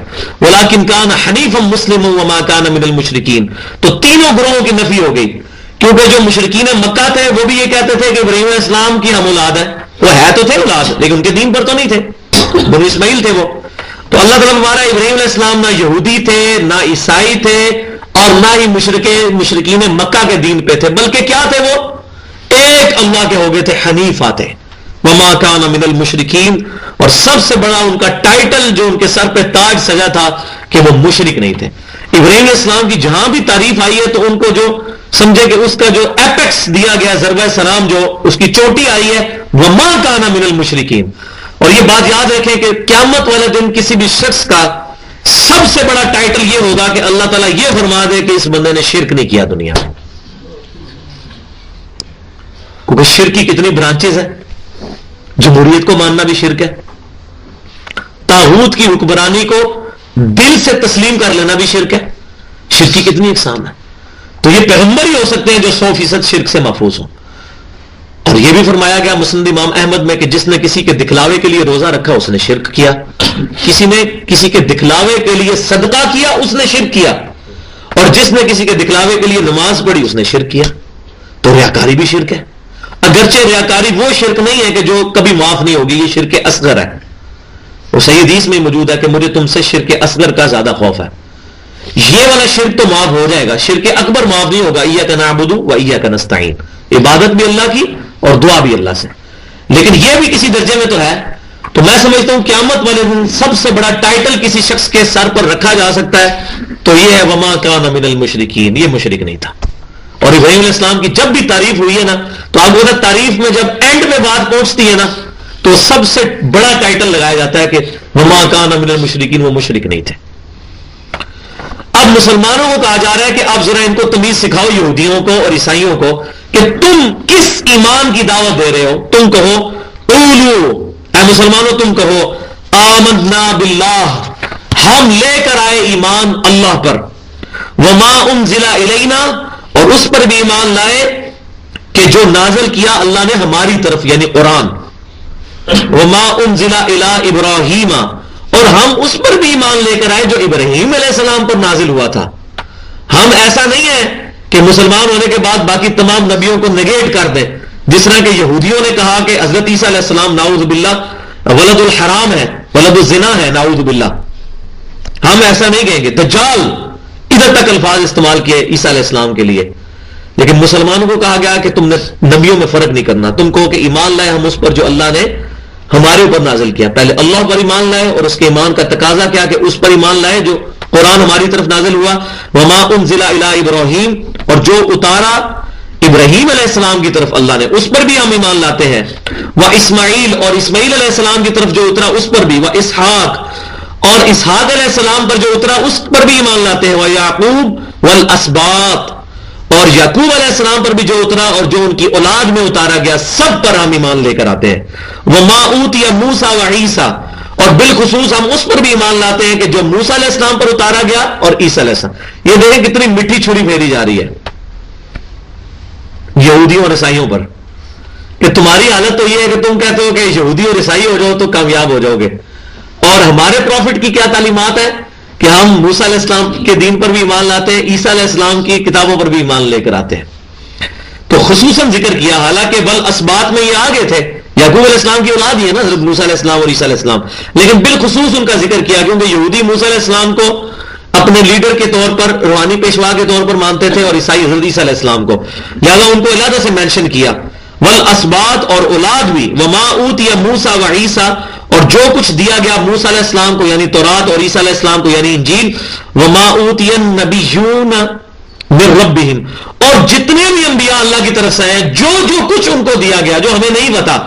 ولکن کان حنیفا مسلما وما کان من المشرکین۔ تو تینوں گروہوں کی نفی ہو گئی، کیونکہ جو مشرکین مکہ تھے وہ بھی یہ کہتے تھے کہ ابراہیم علیہ السلام کی ہم اولاد ہے، وہ ہے تو تھے اولاد لیکن ان کے دین پر تو نہیں تھے، بنو اسماعیل تھے وہ۔ تو اللہ تعالیٰ ہمارا ابراہیم علیہ السلام نہ یہودی تھے نہ عیسائی تھے اور نہ ہی مشرکین مکہ کے دین پہ تھے، بلکہ کیا تھے، وہ ایک اللہ کے ہو گئے تھے، حنیفہ تھے۔ وما کان من المشرکین، اور سب سے بڑا ان کا ٹائٹل جو ان کے سر پہ تاج سجا تھا کہ وہ مشرک نہیں تھے۔ ابراہیم علیہ السلام کی جہاں بھی تعریف آئی ہے تو ان کو جو سمجھے کہ اس کا جو ایپیکس دیا گیا، ضربہ سلام جو اس کی چوٹی آئی ہے، وما کان من المشرکین۔ اور یہ بات یاد رکھیں کہ قیامت والے دن کسی بھی شخص کا سب سے بڑا ٹائٹل یہ ہوگا کہ اللہ تعالیٰ یہ فرما دے کہ اس بندے نے شرک نہیں کیا دنیا میں، کیونکہ شرک کی کتنی برانچز ہیں۔ جمہوریت کو ماننا بھی شرک ہے، طاغوت کی حکمرانی کو دل سے تسلیم کر لینا بھی شرک ہے. شرک کی کتنی اقسام ہے. تو یہ پیغمبر ہی ہو سکتے ہیں جو 100% شرک سے محفوظ ہوں. اور یہ بھی فرمایا گیا مسند امام احمد میں کہ جس نے کسی کے دکھلاوے کے لیے روزہ رکھا اس نے شرک کیا. کسی نے کسی کے دکھلاوے کے لیے صدقہ کیا اس نے شرک کیا. اور جس نے کسی کے دکھلاوے کے لیے نماز پڑھی اس نے شرک کیا. تو ریاکاری بھی شرک ہے. اگرچہ ریاکاری وہ شرک نہیں ہے کہ جو کبھی معاف نہیں ہوگی, یہ شرک اصغر ہے. وہ صحیح حدیث میں موجود ہے کہ مجھے تم سے شرک اصغر کا زیادہ خوف ہے. یہ والا شرک تو معاف ہو جائے گا, شرک اکبر معاف نہیں ہوگا. ایاک نعبد و ایاک نستعین, عبادت بھی اللہ کی اور دعا بھی اللہ سے, لیکن یہ بھی کسی درجے میں تو ہے. تو میں سمجھتا ہوں قیامت والے دن سب سے بڑا ٹائٹل کسی شخص کے سر پر رکھا جا سکتا ہے تو یہ ہے وما کان من المشرکین. یہ مشرک نہیں تھا. اور ابراہیم علیہ السلام کی جب بھی تعریف ہوئی ہے نا, تو اب وہ تعریف میں جب اینڈ میں بات پہنچتی ہے نا, تو سب سے بڑا ٹائٹل لگایا جاتا ہے کہ وما کان من المشرکین, وہ مشرک نہیں تھے. اب مسلمانوں کو کہا جا رہا ہے کہ آپ ذرا ان کو تمیز سکھاؤ, یہودیوں کو اور عیسائیوں کو, کہ تم کس ایمان کی دعوت دے رہے ہو. تم کہو قولوا, اے مسلمانوں تم کہو آمنا باللہ, ہم لے کر آئے ایمان اللہ پر, وما انزل الینا, اور اس پر بھی ایمان لائے کہ جو نازل کیا اللہ نے ہماری طرف یعنی قرآن, وما انزل الی ابراہیم, اور ہم اس پر بھی ایمان لے کر آئے جو ابراہیم علیہ السلام پر نازل ہوا تھا. ہم ایسا نہیں ہے کہ مسلمان ہونے کے بعد باقی تمام نبیوں کو نگیٹ کر دیں, جس طرح کہ یہودیوں نے کہا کہ حضرت عیسیٰ علیہ السلام نعوذ باللہ ولد الحرام ہے, ولد الزنا ہے, نعوذ باللہ. ہم ایسا نہیں کہیں گے. دجال ادھر تک الفاظ استعمال کیے عیسیٰ علیہ السلام کے لیے. لیکن مسلمانوں کو کہا گیا کہ تم نے نبیوں میں فرق نہیں کرنا, تم کہو کہ ایمان لائے ہم اس پر جو اللہ نے ہمارے اوپر نازل کیا. پہلے اللہ پر ایمان لائے, اور اس کے ایمان کا تقاضا کیا کہ اس پر ایمان لائے جو قرآن ہماری طرف نازل ہوا. وما انزل الی ابراہیم, اور جو اتارا ابراہیم علیہ السلام کی طرف اللہ نے اس پر بھی ہم ایمان لاتے ہیں. وہ اسماعیل, اور اسماعیل علیہ السلام کی طرف جو اترا اس پر بھی. وہ اسحاق, اور اسحاق علیہ السلام پر جو اترا اس پر بھی ایمان لاتے ہیں. وہ یعقوب والاسباط, اور یعقوب علیہ السلام پر بھی جو اترا اور جو ان کی اولاد میں اتارا گیا سب پر ہم ایمان لے کر آتے ہیں. وما اوتی موسیٰ وعیسیٰ, اور بالخصوص ہم اس پر بھی ایمان لاتے ہیں کہ جو موسیٰ علیہ السلام پر اتارا گیا اور عیسیٰ علیہ السلام. یہ دیکھیں کتنی میٹھی چھری پھیری جا رہی ہے یہودیوں اور عیسائیوں پر, کہ تمہاری حالت تو یہ ہے کہ تم کہتے ہو کہ یہودی اور عیسائی ہو جاؤ تو کامیاب ہو جاؤ گے, اور ہمارے پروفٹ کی کیا تعلیمات ہے کہ ہم موسیٰ علیہ السلام کے دین پر بھی ایمان لاتے ہیں, عیسیٰ علیہ السلام کی کتابوں پر بھی ایمان لے کر آتے ہیں. تو خصوصاً ذکر کیا, حالانکہ بل اسبات میں یہ آگے تھے, یعقوب علیہ السلام کی اولاد ہی ہے نا حضرت موسیٰ علیہ السلام اور عیسیٰ علیہ السلام, لیکن بالخصوص ان کا ذکر کیا کیونکہ یہودی موسیٰ علیہ السلام کو اپنے لیڈر کے طور پر, روحانی پیشوا کے طور پر مانتے تھے, اور عیسائی حضرت عیسیٰ علیہ السلام کو, لہذا ان کو علیحدہ سے مینشن کیا. والاسباط, اور اولاد بھی. وما اوتی موسیٰ وعیسیٰ, اور جو کچھ دیا گیا موسیٰ علیہ السلام کو یعنی تورات, اور عیسیٰ علیہ السلام کو یعنی انجیل. وما اوتی النبیون من ربہم, اور جتنے بھی انبیاء اللہ کی طرف سے ہیں جو جو کچھ ان کو دیا گیا جو ہمیں نہیں پتا.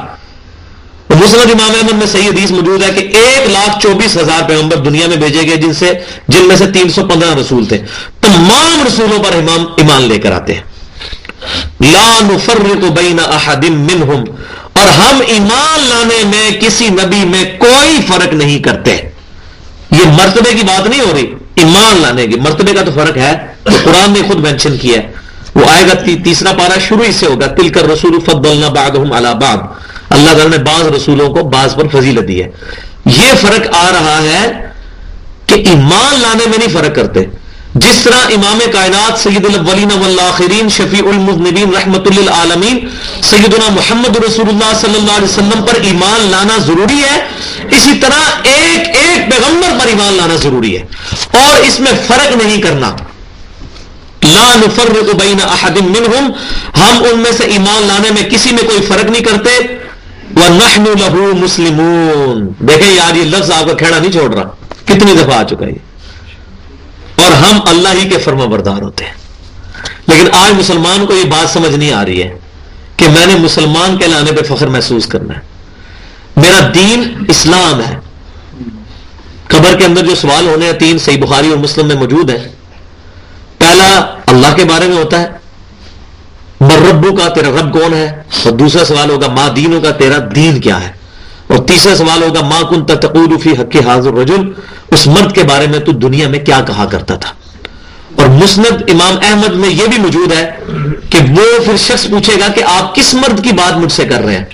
مسند امام احمد میں صحیح حدیث موجود ہے کہ 1,24,000 پیغمبر دنیا میں بھیجے گئے, جن میں سے 315 رسول تھے. تمام رسولوں پر ایمان لے کر آتے ہیں. لا نفرق بین احد منہم, اور ہم ایمان لانے میں کسی نبی میں کوئی فرق نہیں کرتے. یہ مرتبے کی بات نہیں ہو رہی, ایمان لانے کی. مرتبے کا تو فرق ہے, تو قرآن نے خود مینشن کیا ہے. وہ آئے گا 3 پارہ شروع ہی سے ہوگا, تلک الرسول فضلنا بعضهم علی بعض, اللہ تعالیٰ نے بعض رسولوں کو بعض پر فضیلت دی ہے. یہ فرق آ رہا ہے کہ ایمان لانے میں نہیں فرق کرتے. جس طرح امام کائنات سید الاولین والآخرین شفیع المذنبین رحمت للعالمین سیدنا محمد رسول اللہ صلی اللہ علیہ وسلم پر ایمان لانا ضروری ہے, اسی طرح ایک ایک پیغمبر پر ایمان لانا ضروری ہے, اور اس میں فرق نہیں کرنا. لا نفرق بین احد منہم, ہم ان میں سے ایمان لانے میں کسی میں کوئی فرق نہیں کرتے. وَنَحْنُ لَهُ مُسْلِمُونَ, دیکھیں یار یہ لفظ آپ کا کھیڑا نہیں چھوڑ رہا, کتنی دفعہ آ چکا ہے, اور ہم اللہ ہی کے فرما بردار ہوتے ہیں. لیکن آج مسلمان کو یہ بات سمجھ نہیں آ رہی ہے کہ میں نے مسلمان کہلانے پہ فخر محسوس کرنا ہے, میرا دین اسلام ہے. قبر کے اندر جو سوال ہونے ہیں 3 صحیح بخاری اور مسلم میں موجود ہیں. پہلا اللہ کے بارے میں ہوتا ہے, ربو کا, تیرا رب کون ہے, اور دوسرا سوال ہوگا ما دینوں کا, تیرا دین کیا ہے, اور تیسرا سوال ہوگا ما کنت تقول فی حق ھذا الرجل, اس مرد کے بارے میں تو دنیا میں کیا کہا کرتا تھا. اور مسند امام احمد میں یہ بھی موجود ہے کہ وہ پھر شخص پوچھے گا کہ آپ کس مرد کی بات مجھ سے کر رہے ہیں؟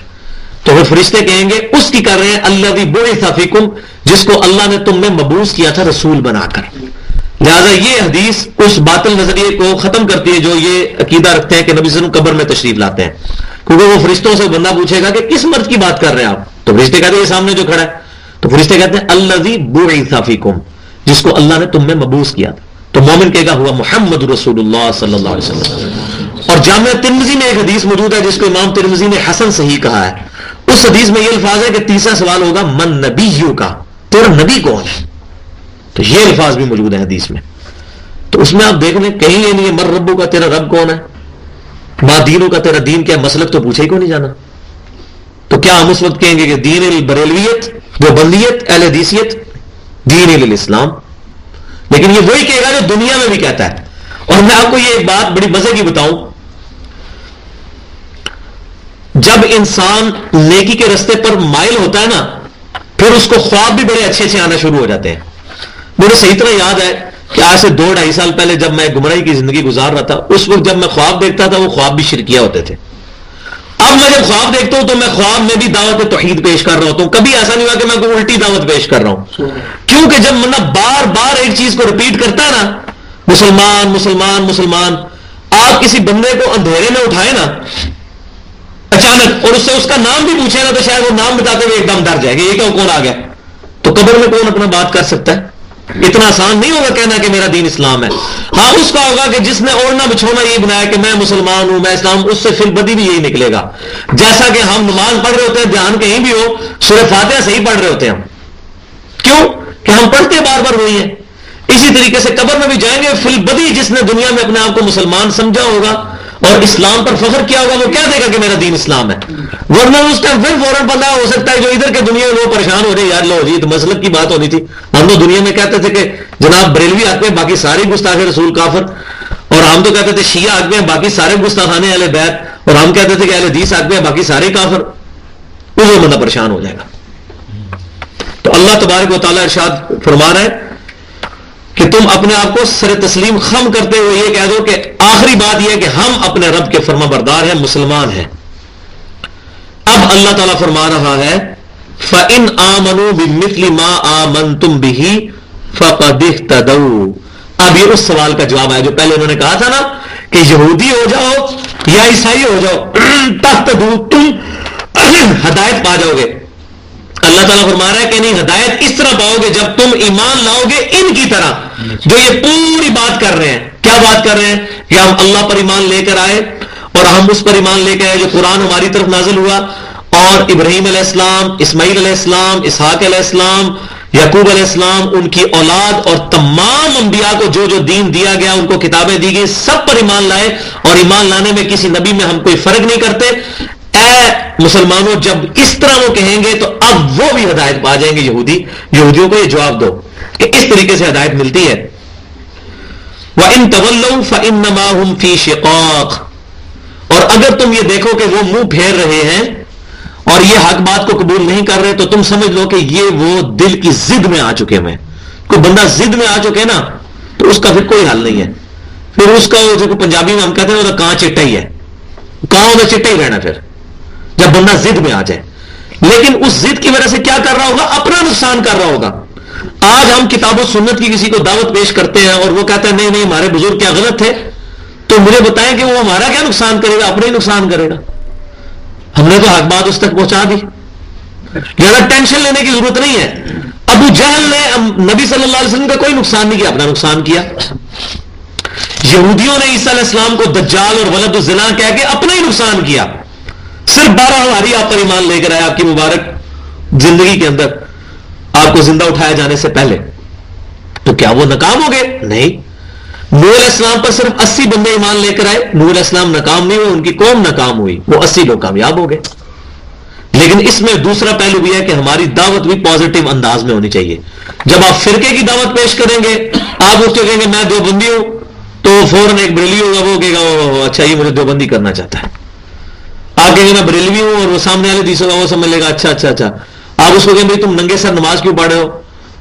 تو وہ فرشتے کہیں گے اس کی کر رہے ہیں الذی بعث فیکم، جس کو اللہ نے تم میں مبعوث کیا تھا رسول بنا کر. لہذا یہ حدیث اس باطل نظریے کو ختم کرتی ہے جو یہ عقیدہ رکھتے ہیں کہ نبی صلی اللہ علیہ وسلم قبر میں تشریف لاتے ہیں. کیونکہ وہ فرشتوں سے بندہ پوچھے گا کہ کس مرد کی بات کر رہے ہیں آپ؟ تو فرشتے کہتے ہیں یہ سامنے جو کھڑا ہے. تو فرشتے کہتے ہیں الذی بعث فیکم، جس کو اللہ نے تم میں مبعوث کیا تھا. تو مومن کہے گا ہوا محمد رسول اللہ صلی اللہ علیہ وسلم. اور جامعہ ترمذی میں ایک حدیث موجود ہے جس کو امام ترمذی نے حسن صحیح کہا ہے. اس حدیث میں یہ الفاظ ہے کہ تیسرا سوال ہوگا من نبیوں کا، تیرا نبی کون ہے؟ تو یہ الفاظ بھی موجود ہیں حدیث میں. تو اس میں آپ دیکھ لیں کہیں یہ نہیں ہے مر ربو کا، تیرا رب کون ہے؟ ما دینوں کا، تیرا دین کیا؟ مسلک تو پوچھے ہی کو نہیں جانا. تو کیا ہم اس وقت کہیں گے کہ دین البریلویت، دیوبندیت، اہل حدیثیت، دین الاسلام؟ لیکن یہ وہی کہے گا جو دنیا میں بھی کہتا ہے. اور میں آپ کو یہ ایک بات بڑی مزے کی بتاؤں، جب انسان نیکی کے رستے پر مائل ہوتا ہے نا، پھر اس کو خواب بھی بڑے اچھے آنا شروع ہو جاتے ہیں. مجھے صحیح طرح یاد ہے کہ آج سے 2-2.5 سال پہلے جب میں گمراہی کی زندگی گزار رہا تھا، اس وقت جب میں خواب دیکھتا تھا وہ خواب بھی شرکیہ ہوتے تھے. اب میں جب خواب دیکھتا ہوں تو میں خواب میں بھی دعوت توحید پیش کر رہا ہوتا ہوں. کبھی ایسا نہیں ہوا کہ میں کوئی الٹی دعوت پیش کر رہا ہوں. کیونکہ جب بندہ بار بار ایک چیز کو ریپیٹ کرتا ہے نا، مسلمان مسلمان مسلمان، آپ کسی بندے کو اندھیرے میں اٹھائے نا اچانک اور اس سے اس کا نام بھی پوچھے نا تو شاید وہ نام بتاتے ہوئے ایک دم ڈر جائے گا یہ کیا کون آ گیا. تو قبر میں کون اپنا بات کر سکتا ہے؟ اتنا آسان نہیں ہوگا کہنا کہ میرا دین اسلام ہے. ہاں اس کا ہوگا کہ جس نے اوڑھنا بچھونا یہ بنایا کہ میں مسلمان ہوں، میں اسلام، اس سے فی البدی بھی یہی نکلے گا. جیسا کہ ہم نماز پڑھ رہے ہوتے ہیں، دھیان کہیں بھی ہو، سورہ فاتحہ صحیح پڑھ رہے ہوتے ہیں. کیوں کہ ہم پڑھتے بار بار وہی ہیں. اسی طریقے سے قبر میں بھی جائیں گے، فی البدی جس نے دنیا میں اپنے آپ کو مسلمان سمجھا ہوگا اور اسلام پر فخر کیا ہوگا وہ کیا دے گا کہ میرا دین اسلام ہے. ورنہ اس ٹائم پھر فوراً بندہ ہو سکتا ہے جو ادھر کے دنیا میں وہ پریشان ہو رہے یار لو جی تو مسلک کی بات ہونی تھی. ہم تو دنیا میں کہتے تھے کہ جناب بریلوی حق میں باقی سارے گستاخ رسول کافر، اور ہم تو کہتے تھے شیعہ حق میں باقی سارے گستاخانے اہل بیت، اور ہم کہتے تھے کہ اہل حدیث حق میں باقی سارے کافر. وہ بندہ پریشان ہو جائے گا. تو اللہ تبارک و تعالیٰ ارشاد فرما رہا ہے کہ تم اپنے آپ کو سر تسلیم خم کرتے ہوئے یہ کہہ دو کہ آخری بات یہ ہے کہ ہم اپنے رب کے فرما بردار ہیں، مسلمان ہیں. اب اللہ تعالیٰ فرما رہا ہے فَإِنْ آمَنُوا بِمِثْلِ مَا آمَنْتُمْ بِهِ فَقَدِ اهْتَدَوْا. اب یہ اس سوال کا جواب ہے جو پہلے انہوں نے کہا تھا نا کہ یہودی ہو جاؤ یا عیسائی ہو جاؤ تہتدوا، تم ہدایت پا جاؤ گے. اللہ تعالیٰ فرما رہا ہے کہ نہیں، ہدایت اس طرح پاؤ گے جب تم ایمان لاؤ گے ان کی طرح جو یہ پوری بات کر رہے ہیں. کیا بات کر رہے ہیں؟ کہ ہم اللہ پر ایمان لے کر آئے اور ہم اس پر ایمان لے کے آئے جو قرآن ہماری طرف نازل ہوا، اور ابراہیم علیہ السلام، اسماعیل علیہ السلام، اسحاق علیہ السلام، یعقوب علیہ السلام، ان کی اولاد اور تمام انبیاء کو جو جو دین دیا گیا، ان کو کتابیں دی گئی، سب پر ایمان لائے. اور ایمان لانے میں کسی نبی میں ہم کوئی فرق نہیں کرتے. اے مسلمانوں جب اس طرح وہ کہیں گے تو اب وہ بھی ہدایت پا جائیں گے. یہودیوں کو یہ جواب دو کہ اس طریقے سے ہدایت ملتی ہے. وَإِن تَوَلَّوْا فَإِنَّمَا هُمْ فِي شِقَاقٍ. اور اگر تم یہ دیکھو کہ وہ منہ پھیر رہے ہیں اور یہ حق بات کو قبول نہیں کر رہے تو تم سمجھ لو کہ یہ وہ دل کی ضد میں آ چکے ہیں. کوئی بندہ ضد میں آ چکے نا تو اس کا پھر کوئی حل نہیں ہے. پھر اس کا جو پنجابی میں ہم کہتے ہیں وہ کہاں چٹا ہی ہے، کہاں وہ چٹا ہی رہنا پھر جب بندہ ضد میں آ جائے. لیکن اس ضد کی وجہ سے کیا کر رہا ہوگا؟ اپنا نقصان کر رہا ہوگا. آج ہم کتاب و سنت کی کسی کو دعوت پیش کرتے ہیں اور وہ کہتا ہے نہیں نہیں ہمارے بزرگ کیا غلط تھے، تو مجھے بتائیں کہ وہ ہمارا کیا نقصان کرے گا؟ اپنا ہی نقصان کرے گا. ہم نے تو حق بات اس تک پہنچا دی. زیادہ ٹینشن لینے کی ضرورت نہیں ہے. ابو جہل نے نبی صلی اللہ علیہ وسلم کا کوئی نقصان نہیں کیا، اپنا نقصان کیا. یہودیوں نے عیسیٰ علیہ السلام کو دجال اور ولد الزنا کہہ کے اپنا ہی نقصان کیا. صرف 12 ہماری آپ پر ایمان لے کر آئے آپ کی مبارک زندگی کے اندر، آپ کو زندہ اٹھایا جانے سے پہلے. تو کیا وہ ناکام ہو گئے؟ نہیں. نوح علیہ السلام پر صرف 80 بندے ایمان لے کر آئے، نوح علیہ السلام ناکام نہیں ہوئے، ان کی قوم ناکام ہوئی، وہ 80 لوگ کامیاب ہو گئے. لیکن اس میں دوسرا پہلو بھی ہے کہ ہماری دعوت بھی پازیٹیو انداز میں ہونی چاہیے. جب آپ فرقے کی دعوت پیش کریں گے، آپ اس کو کہیں گے میں دیوبندی ہوں، تو فوراً ایک بریلوی ہوگا وہ کہے گا اچھا یہ مجھے دیوبندی کرنا چاہتا ہے. آپ کہیں گے میں بریلوی ہوں اور وہ سامنے والے حدیث ہوگا وہ سمجھ لے گا اچھا اچھا اچھا. آپ اس کو کہیں بھائی تم ننگے سر نماز کیوں پڑھ رہے ہو،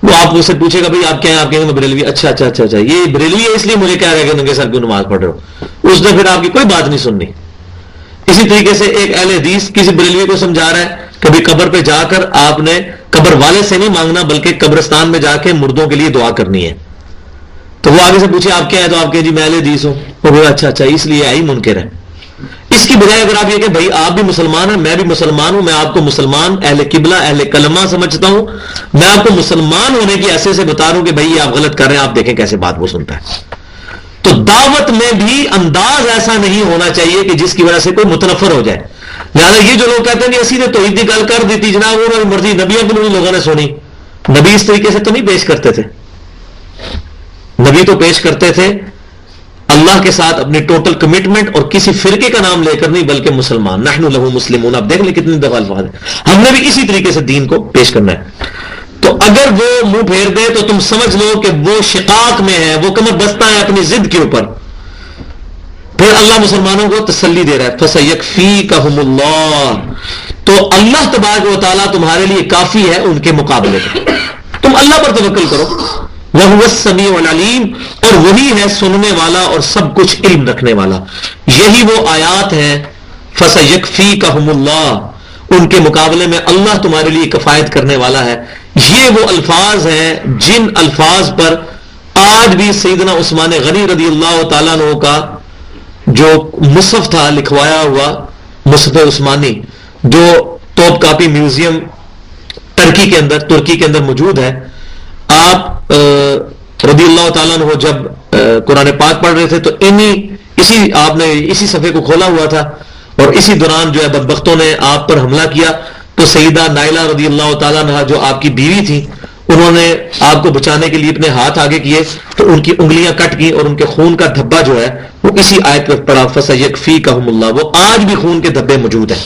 وہ آپ اس سے پوچھے گا بھائی آپ کیا ہیں، آپ کہیں گے میں بریلوی، اچھا اچھا اچھا اچھا یہ بریلوی ہے اس لیے مجھے کہہ رہا ہے کہ ننگے سر کیوں نماز پڑھ رہے ہو، اس نے پھر آپ کی کوئی بات نہیں سننی. اسی طریقے سے ایک اہل حدیث کسی بریلوی کو سمجھا رہا ہے کبھی قبر پہ جا کر آپ نے قبر والے سے نہیں مانگنا بلکہ قبرستان میں جا کے مردوں کے لیے دعا کرنی ہے. تو وہ آگے سے پوچھے آپ کیا ہے، تو آپ کہیں جی میں اہل حدیث ہوں. وہ بولے اچھا اچھا اس لیے آئی منکر ہے. اس کی بجائے اگر آپ یہ کہ بھائی آپ بھی مسلمان ہیں میں بھی مسلمان ہوں، میں آپ کو مسلمان اہل قبلہ اہل کلمہ سمجھتا ہوں، میں آپ کو مسلمان ہونے کی ایسے سے بتا رہا ہوں کہ بھائی یہ آپ غلط کر رہے ہیں، آپ دیکھیں کیسے بات وہ سنتا ہے. تو دعوت میں بھی انداز ایسا نہیں ہونا چاہیے کہ جس کی وجہ سے کوئی متنفر ہو جائے. لہٰذا یہ جو لوگ کہتے ہیں اسی نے توحید کی گل کر دی تھی جناب وہ مرضی نبیوں کو لوگوں نے سنی، نبی اس طریقے سے تو نہیں پیش کرتے تھے. نبی تو پیش کرتے تھے اللہ کے ساتھ اپنی ٹوٹل کمٹمنٹ اور کسی فرقے کا نام لے کر نہیں بلکہ مسلمان نحن لہو مسلمون. آپ دیکھ لیں کتنی دفعہ الفاظ ہیں، ہم نے بھی اسی طریقے سے دین کو پیش کرنا ہے. تو اگر وہ منہ پھیر دے تو تم سمجھ لو کہ وہ شقاق میں ہے، وہ کمر بستہ ہے اپنی ضد کے اوپر. پھر اللہ مسلمانوں کو تسلی دے رہا ہے فَسَيَكْفِيكَهُمُ اللَّهُ، تو اللہ تبارک و تعالیٰ تمہارے لیے کافی ہے ان کے مقابلے میں. تم اللہ پر توکل کرو. وَهُوَ السَّمِيعُ الْعَلِيمُ، اور وہی ہے سننے والا اور سب کچھ علم رکھنے والا. یہی وہ آیات ہیں فَسَيَكْفِيكَهُمُ اللَّهُ، ان کے مقابلے میں اللہ تمہارے لیے کفایت کرنے والا ہے. یہ وہ الفاظ ہیں جن الفاظ پر آج بھی سیدنا عثمان غنی رضی اللہ تعالیٰ عنہ کا جو مصحف تھا لکھوایا ہوا مصحف عثمانی جو توپ کاپی میوزیم ترکی کے اندر موجود ہے. آپ رضی اللہ تعالیٰ عنہ جب قرآن پاک پڑھ رہے تھے تو آپ نے اسی صفحے کو کھولا ہوا تھا اور اسی دوران جو ہے بدبختوں نے آپ پر حملہ کیا. تو سیدہ نائلہ رضی اللہ تعالیٰ عنہ جو آپ کی بیوی تھی انہوں نے آپ کو بچانے کے لیے اپنے ہاتھ آگے کیے تو ان کی انگلیاں کٹ گئیں اور ان کے خون کا دھبا جو ہے وہ اسی آیت پر پڑا فَسَيَكْفِيكَهُمُ اللَّهُ. وہ آج بھی خون کے دھبے موجود ہیں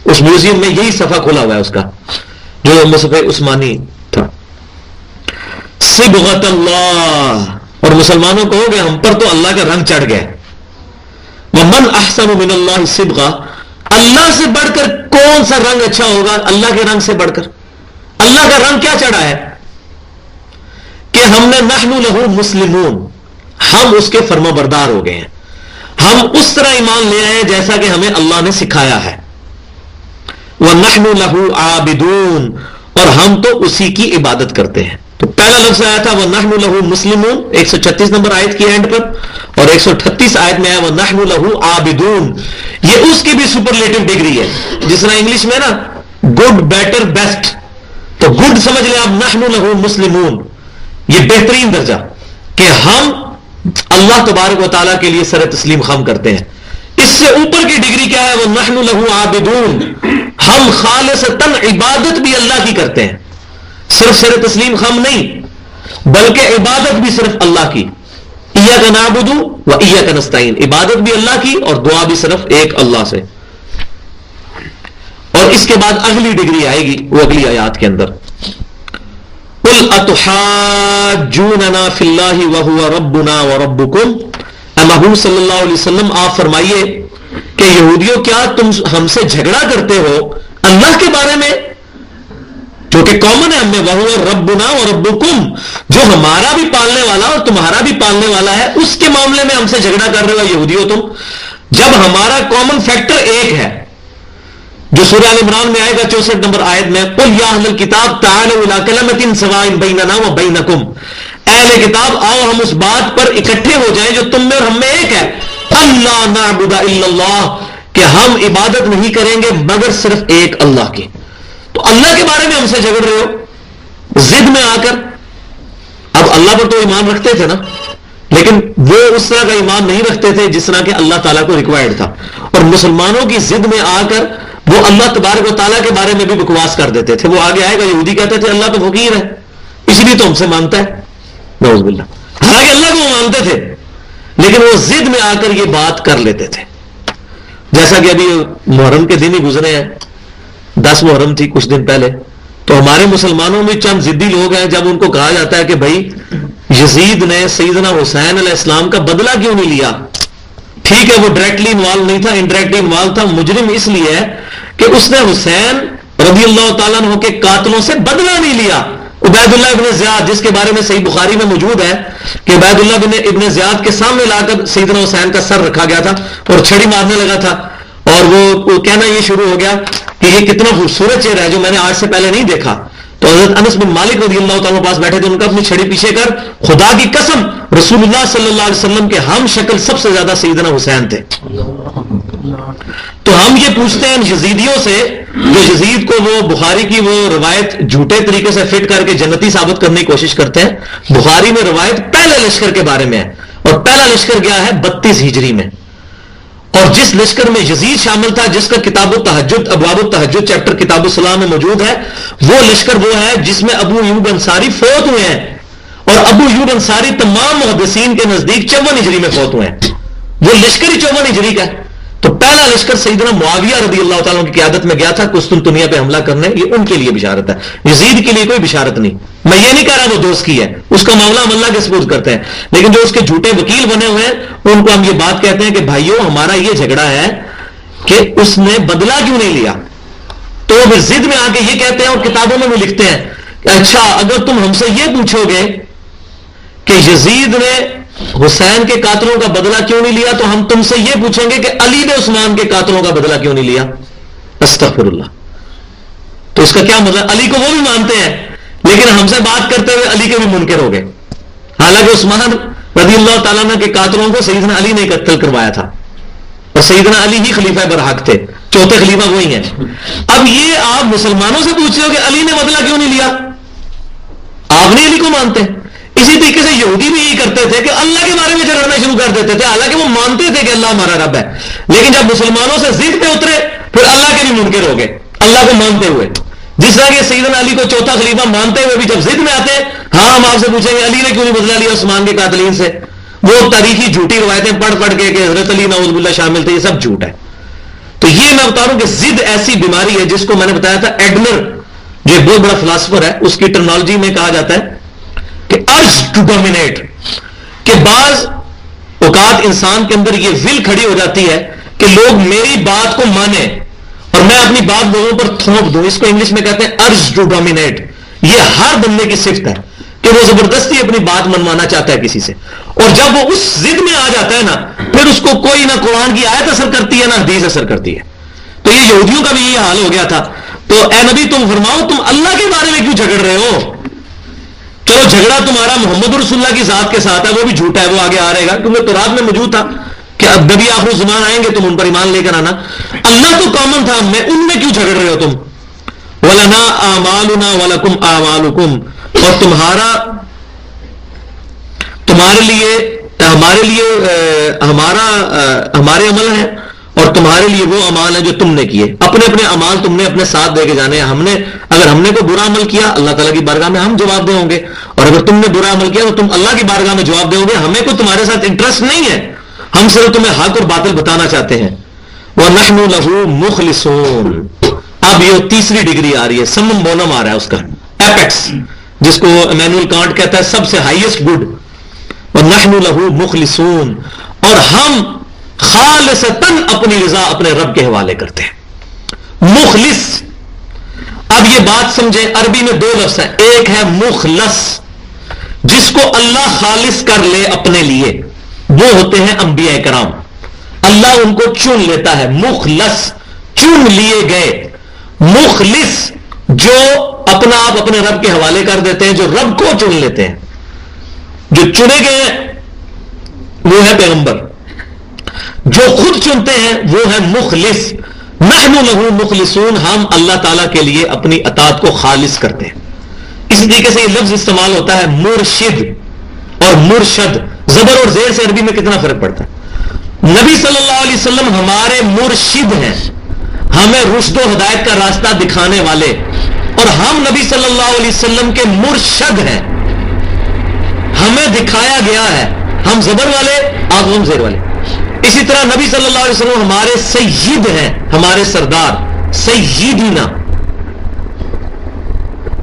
اس میوزیم میں، یہی صفحہ کھلا ہوا ہے اس کا جو مصحف عثمانی تھا. صبغۃ اللہ، اور مسلمانوں کہو گے ہم پر تو اللہ کا رنگ چڑھ گیا. وَمَنْ أَحْسَنُ مِنَ اللَّهِ صِبْغَةً، اللہ سے بڑھ کر کون سا رنگ اچھا ہوگا اللہ کے رنگ سے بڑھ کر. اللہ کا رنگ کیا چڑھا ہے کہ ہم نے نحن لہو مسلمون، ہم اس کے فرما بردار ہو گئے ہیں. ہم اس طرح ایمان لے آئے جیسا کہ ہمیں اللہ نے سکھایا ہے. وَنَحْنُ لَهُ عَابِدُونَ، اور ہم تو اسی کی عبادت کرتے ہیں. تو پہلا لفظ آیا تھا وَنَحْنُ لَهُ مُسْلِمُونَ 136 نمبر آیت کی اینڈ پر، اور 138 آیت میں آیا وَنَحْنُ لَهُ عَابِدُونَ. یہ اس کی بھی سپرلیٹو ڈگری ہے، جس طرح انگلش میں نا گڈ بیٹر بیسٹ، تو گڈ سمجھ لیں آپ نحن لہو مسلمون، یہ بہترین درجہ کہ ہم اللہ تبارک و تعالیٰ کے لیے سر تسلیم خم کرتے ہیں. اس سے اوپر کی ڈگری کیا ہے وہ نحن لہو عابدون، ہم خالصتاً عبادت بھی اللہ کی کرتے ہیں، صرف سر تسلیم خم نہیں بلکہ عبادت بھی صرف اللہ کی. ایاک نعبد و ایاک نستعین، عبادت بھی اللہ کی اور دعا بھی صرف ایک اللہ سے. اور اس کے بعد اگلی ڈگری آئے گی وہ اگلی آیات کے اندر قُلْ أَتُحَاجُّونَنَا فِي اللَّهِ وَهُوَ رَبُّنَا وَرَبُّكُمْ. اے محبوب صلی اللہ علیہ وسلم آپ فرمائیے کہ یہودیوں کیا تم ہم سے جھگڑا کرتے ہو اللہ کے بارے میں جو کہ کامن ہے ہم میں، وَهُوَ رَبُّنَا وَرَبُّكُمْ، جو ہمارا بھی پالنے والا اور تمہارا بھی پالنے والا ہے، اس کے معاملے میں ہم سے جھگڑا کر رہے ہو یہودیوں تم، جب ہمارا کامن فیکٹر ایک ہے جو سورہ ال عمران میں آئے گا 64 نمبر آیت میں قُلْ يَا أَهْلَ الْكِتَابِ تَعَالَوْا إِلَىٰ كَلِمَةٍ سَوَاءٍ بَيْنَنَا وَبَيْنَكُمْ. اہل کتاب آؤ ہم اس بات پر اکٹھے ہو جائیں جو تم میں اور ہم میں ایک ہے، اللہ نعبد الا اللہ، کہ ہم عبادت نہیں کریں گے مگر صرف ایک اللہ کی. تو اللہ کے بارے میں ہم سے جھگڑ رہے ہو ضد میں آ کر. اب اللہ پر تو ایمان رکھتے تھے نا، لیکن وہ اس طرح کا ایمان نہیں رکھتے تھے جس طرح کہ اللہ تعالیٰ کو ریکوائرڈ تھا، اور مسلمانوں کی ضد میں آ کر وہ اللہ تبارک و تعالیٰ کے بارے میں بھی بکواس کر دیتے تھے. وہ آگے آئے گا یہودی کہتے تھے اللہ تو فقیر ہے اسی لیے تو ہم سے مانگتا ہے، نعوذ باللہ. حالانکہ اللہ کو وہ مانتے تھے لیکن وہ ضد میں آ کر یہ بات کر لیتے تھے. جیسا کہ ابھی محرم کے دن ہی گزرے ہیں، 10 محرم تھی کچھ دن پہلے، تو ہمارے مسلمانوں میں چند ضدی لوگ ہیں، جب ان کو کہا جاتا ہے کہ بھائی یزید نے سیدنا حسین علیہ السلام کا بدلہ کیوں نہیں لیا، ٹھیک ہے وہ ڈائریکٹلی انوالو نہیں تھا، انڈائریکٹلی انوالو تھا، مجرم اس لیے ہے کہ اس نے حسین رضی اللہ تعالیٰ عنہ کے قاتلوں سے بدلہ نہیں لیا. عبید اللہ ابن زیاد، جس کے بارے میں صحیح بخاری میں موجود ہے کہ عبید اللہ ابن زیاد کے سامنے لا کر سیدنا حسین کا سر رکھا گیا تھا اور چھڑی مارنے لگا تھا، اور وہ کہنا یہ شروع ہو گیا کہ یہ کتنا خوبصورت چہرہ ہے جو میں نے آج سے پہلے نہیں دیکھا. تو حضرت انس بن مالک رضی اللہ تعالیٰ پاس بیٹھے تھے، ان کا اپنی چھڑی پیچھے کر خدا کی قسم رسول اللہ صلی اللہ علیہ وسلم کے ہم شکل سب سے زیادہ سیدنا حسین تھے. تو ہم یہ پوچھتے ہیں یزیدیوں سے، جو یزید کو وہ بخاری کی وہ روایت جھوٹے طریقے سے فٹ کر کے جنتی ثابت کرنے کی کوشش کرتے ہیں. بخاری میں روایت پہلے لشکر کے بارے میں ہے، اور پہلا لشکر گیا ہے 32 ہجری میں، اور جس لشکر میں یزید شامل تھا، جس کا کتاب التہجد ابواب التہجد چیپٹر کتاب الصلاح میں موجود ہے، وہ لشکر وہ ہے جس میں ابو ایوب انصاری فوت ہوئے ہیں، اور ابو ایوب انصاری تمام محدثین کے نزدیک 54 ہجری میں فوت ہوئے ہیں. وہ لشکر ہی 54 ہجری کا ہے. تو پہلا لشکر سیدنا معاویہ رضی اللہ تعالیٰ کی قیادت میں گیا تھا قسطنطنیہ پہ حملہ کرنے. یہ ان کے لیے بشارت ہے، یزید کے لیے کوئی بشارت نہیں. میں یہ نہیں کہہ رہا وہ دوست کی ہے، اس کا معاملہ ہم اللہ کے سپرد کرتے ہیں، لیکن جو اس کے جھوٹے وکیل بنے ہوئے ہیں ان کو ہم یہ بات کہتے ہیں کہ بھائیو ہمارا یہ جھگڑا ہے کہ اس نے بدلہ کیوں نہیں لیا. تو وہ ضد میں آ کے یہ کہتے ہیں اور کتابوں میں بھی لکھتے ہیں کہ اچھا اگر تم ہم سے یہ پوچھو گے کہ یزید نے حسین کے قاتلوں کا بدلہ کیوں نہیں لیا، تو ہم تم سے یہ پوچھیں گے کہ علی نے عثمان کے قاتلوں کا بدلہ کیوں نہیں لیا. استغفر اللہ. تو اس کا کیا مطلب؟ علی کو وہ بھی مانتے ہیں لیکن ہم سے بات کرتے ہوئے علی کے بھی منکر ہو گئے، حالانکہ عثمان رضی اللہ تعالیٰ عنہ کے قاتلوں کو سیدنا علی نے قتل کروایا تھا، اور سیدنا علی ہی خلیفہ برحق تھے، چوتھے خلیفہ وہی ہیں. اب یہ آپ مسلمانوں سے پوچھ رہے ہو کہ علی نے بدلہ کیوں نہیں لیا، آپ نہیں علی کو مانتے. اسی طریقے سے یہودی بھی یہی کرتے تھے کہ اللہ کے بارے میں جھگڑنا شروع کر دیتے تھے، حالانکہ وہ مانتے تھے کہ اللہ ہمارا رب ہے، لیکن جب مسلمانوں سے ضد پہ اترے پھر اللہ کے بھی منکر ہو گئے اللہ کو مانتے ہوئے. جس طرح کہ سیدنا علی کو چوتھا خلیفہ مانتے ہوئے بھی جب ضد میں آتے ہیں، ہاں ہم آپ سے پوچھیں گے علی نے کیوں نہیں بدلہ لیا عثمان کے قاتلین سے. وہ تاریخی جھوٹی روایتیں پڑھ پڑھ کے کہ حضرت علی نعوذ باللہ شامل تھے، یہ سب جھوٹ ہے. تو یہ میں بتا رہا ہوں کہ ضد ایسی بیماری ہے جس کو میں نے بتایا تھا ایڈلر جو بہت بڑا فلاسفر ہے، اس کی ٹرمنالوجی میں کہا جاتا ہے کہ ارج ٹو ڈومینیٹ، کہ بعض اوقات انسان کے اندر یہ ول کھڑی ہو جاتی ہے کہ لوگ میری بات کو مانیں اور میں اپنی بات لوگوں پر تھوپ دوں. اس کو انگلش میں کہتے ہیں ارج ٹو ڈومینیٹ. یہ ہر بندے کی صفت ہے کہ وہ زبردستی اپنی بات منوانا چاہتا ہے کسی سے، اور جب وہ اس ضد میں آ جاتا ہے نا پھر اس کو کوئی نہ قرآن کی آیت اثر کرتی ہے نہ حدیث اثر کرتی ہے. تو یہ یہودیوں کا بھی یہ حال ہو گیا تھا. تو اے نبی تم فرماؤ تم اللہ کے بارے میں کیوں جھگڑ رہے ہو؟ چلو جھگڑا تمہارا محمد رسول اللہ کی ذات کے ساتھ ہے، وہ بھی جھوٹا ہے، وہ آگے آ رہے گا کیونکہ تورات میں موجود تھا کہ اب نبی آخر الزمان آئیں گے تم ان پر ایمان لے کر آنا. اللہ تو کامن تھا، میں ان میں کیوں جھگڑ رہے ہو تم؟ وَلَنَا أَعْمَالُنَا وَلَكُمْ أَعْمَالُكُمْ، اور ہمارے عمل ہیں اور تمہارے لیے وہ عمال ہیں جو تم نے کیے. اپنے اپنے عمال تم نے اپنے ساتھ دے کے جانے ہیں. اگر ہم نے کوئی برا عمل کیا اللہ تعالیٰ کی بارگاہ میں ہم جواب دے ہوں گے، اور اگر تم نے برا عمل کیا تو تم اللہ کی بارگاہ میں جواب دے ہوں گے. ہمیں کوئی تمہارے ساتھ انٹرسٹ نہیں ہے، ہم صرف تمہیں حق اور باطل بتانا چاہتے ہیں. وَنَحْنُ لَهُ مُخْلِصُونَ. اب یہ تیسری ڈگری آ رہی ہے، سمم بونم آ رہا ہے اس کا ایپیکس، جس کو ایمینول کانٹ کہتا ہے سب سے ہائیسٹ گڈ. وَنَحْنُ لَهُ مُخْلِصُونَ، اور ہم خالصتاً اپنی رضا اپنے رب کے حوالے کرتے ہیں. مخلص، اب یہ بات سمجھیں، عربی میں دو لفظ ہیں. ایک ہے مخلص، جس کو اللہ خالص کر لے اپنے لیے، وہ ہوتے ہیں انبیاء کرام، اللہ ان کو چن لیتا ہے. مخلص چن لیے گئے. مخلص جو اپنا آپ اپنے رب کے حوالے کر دیتے ہیں، جو رب کو چن لیتے ہیں. جو چنے گئے وہ ہے پیغمبر، جو خود چنتے ہیں وہ ہے مخلص. نحن لہ مخلصون، ہم اللہ تعالیٰ کے لیے اپنی اطاعت کو خالص کرتے ہیں. اسی طریقے سے یہ لفظ استعمال ہوتا ہے مرشد اور مرشد. زبر اور زیر سے عربی میں کتنا فرق پڑتا ہے. نبی صلی اللہ علیہ وسلم ہمارے مرشد ہیں، ہمیں رشد و ہدایت کا راستہ دکھانے والے، اور ہم نبی صلی اللہ علیہ وسلم کے مرشد ہیں، ہمیں دکھایا گیا ہے. ہم زبر والے، آپ ہم زیر والے. اسی طرح نبی صلی اللہ علیہ وسلم ہمارے سید ہیں، ہمارے سردار، سیدنا،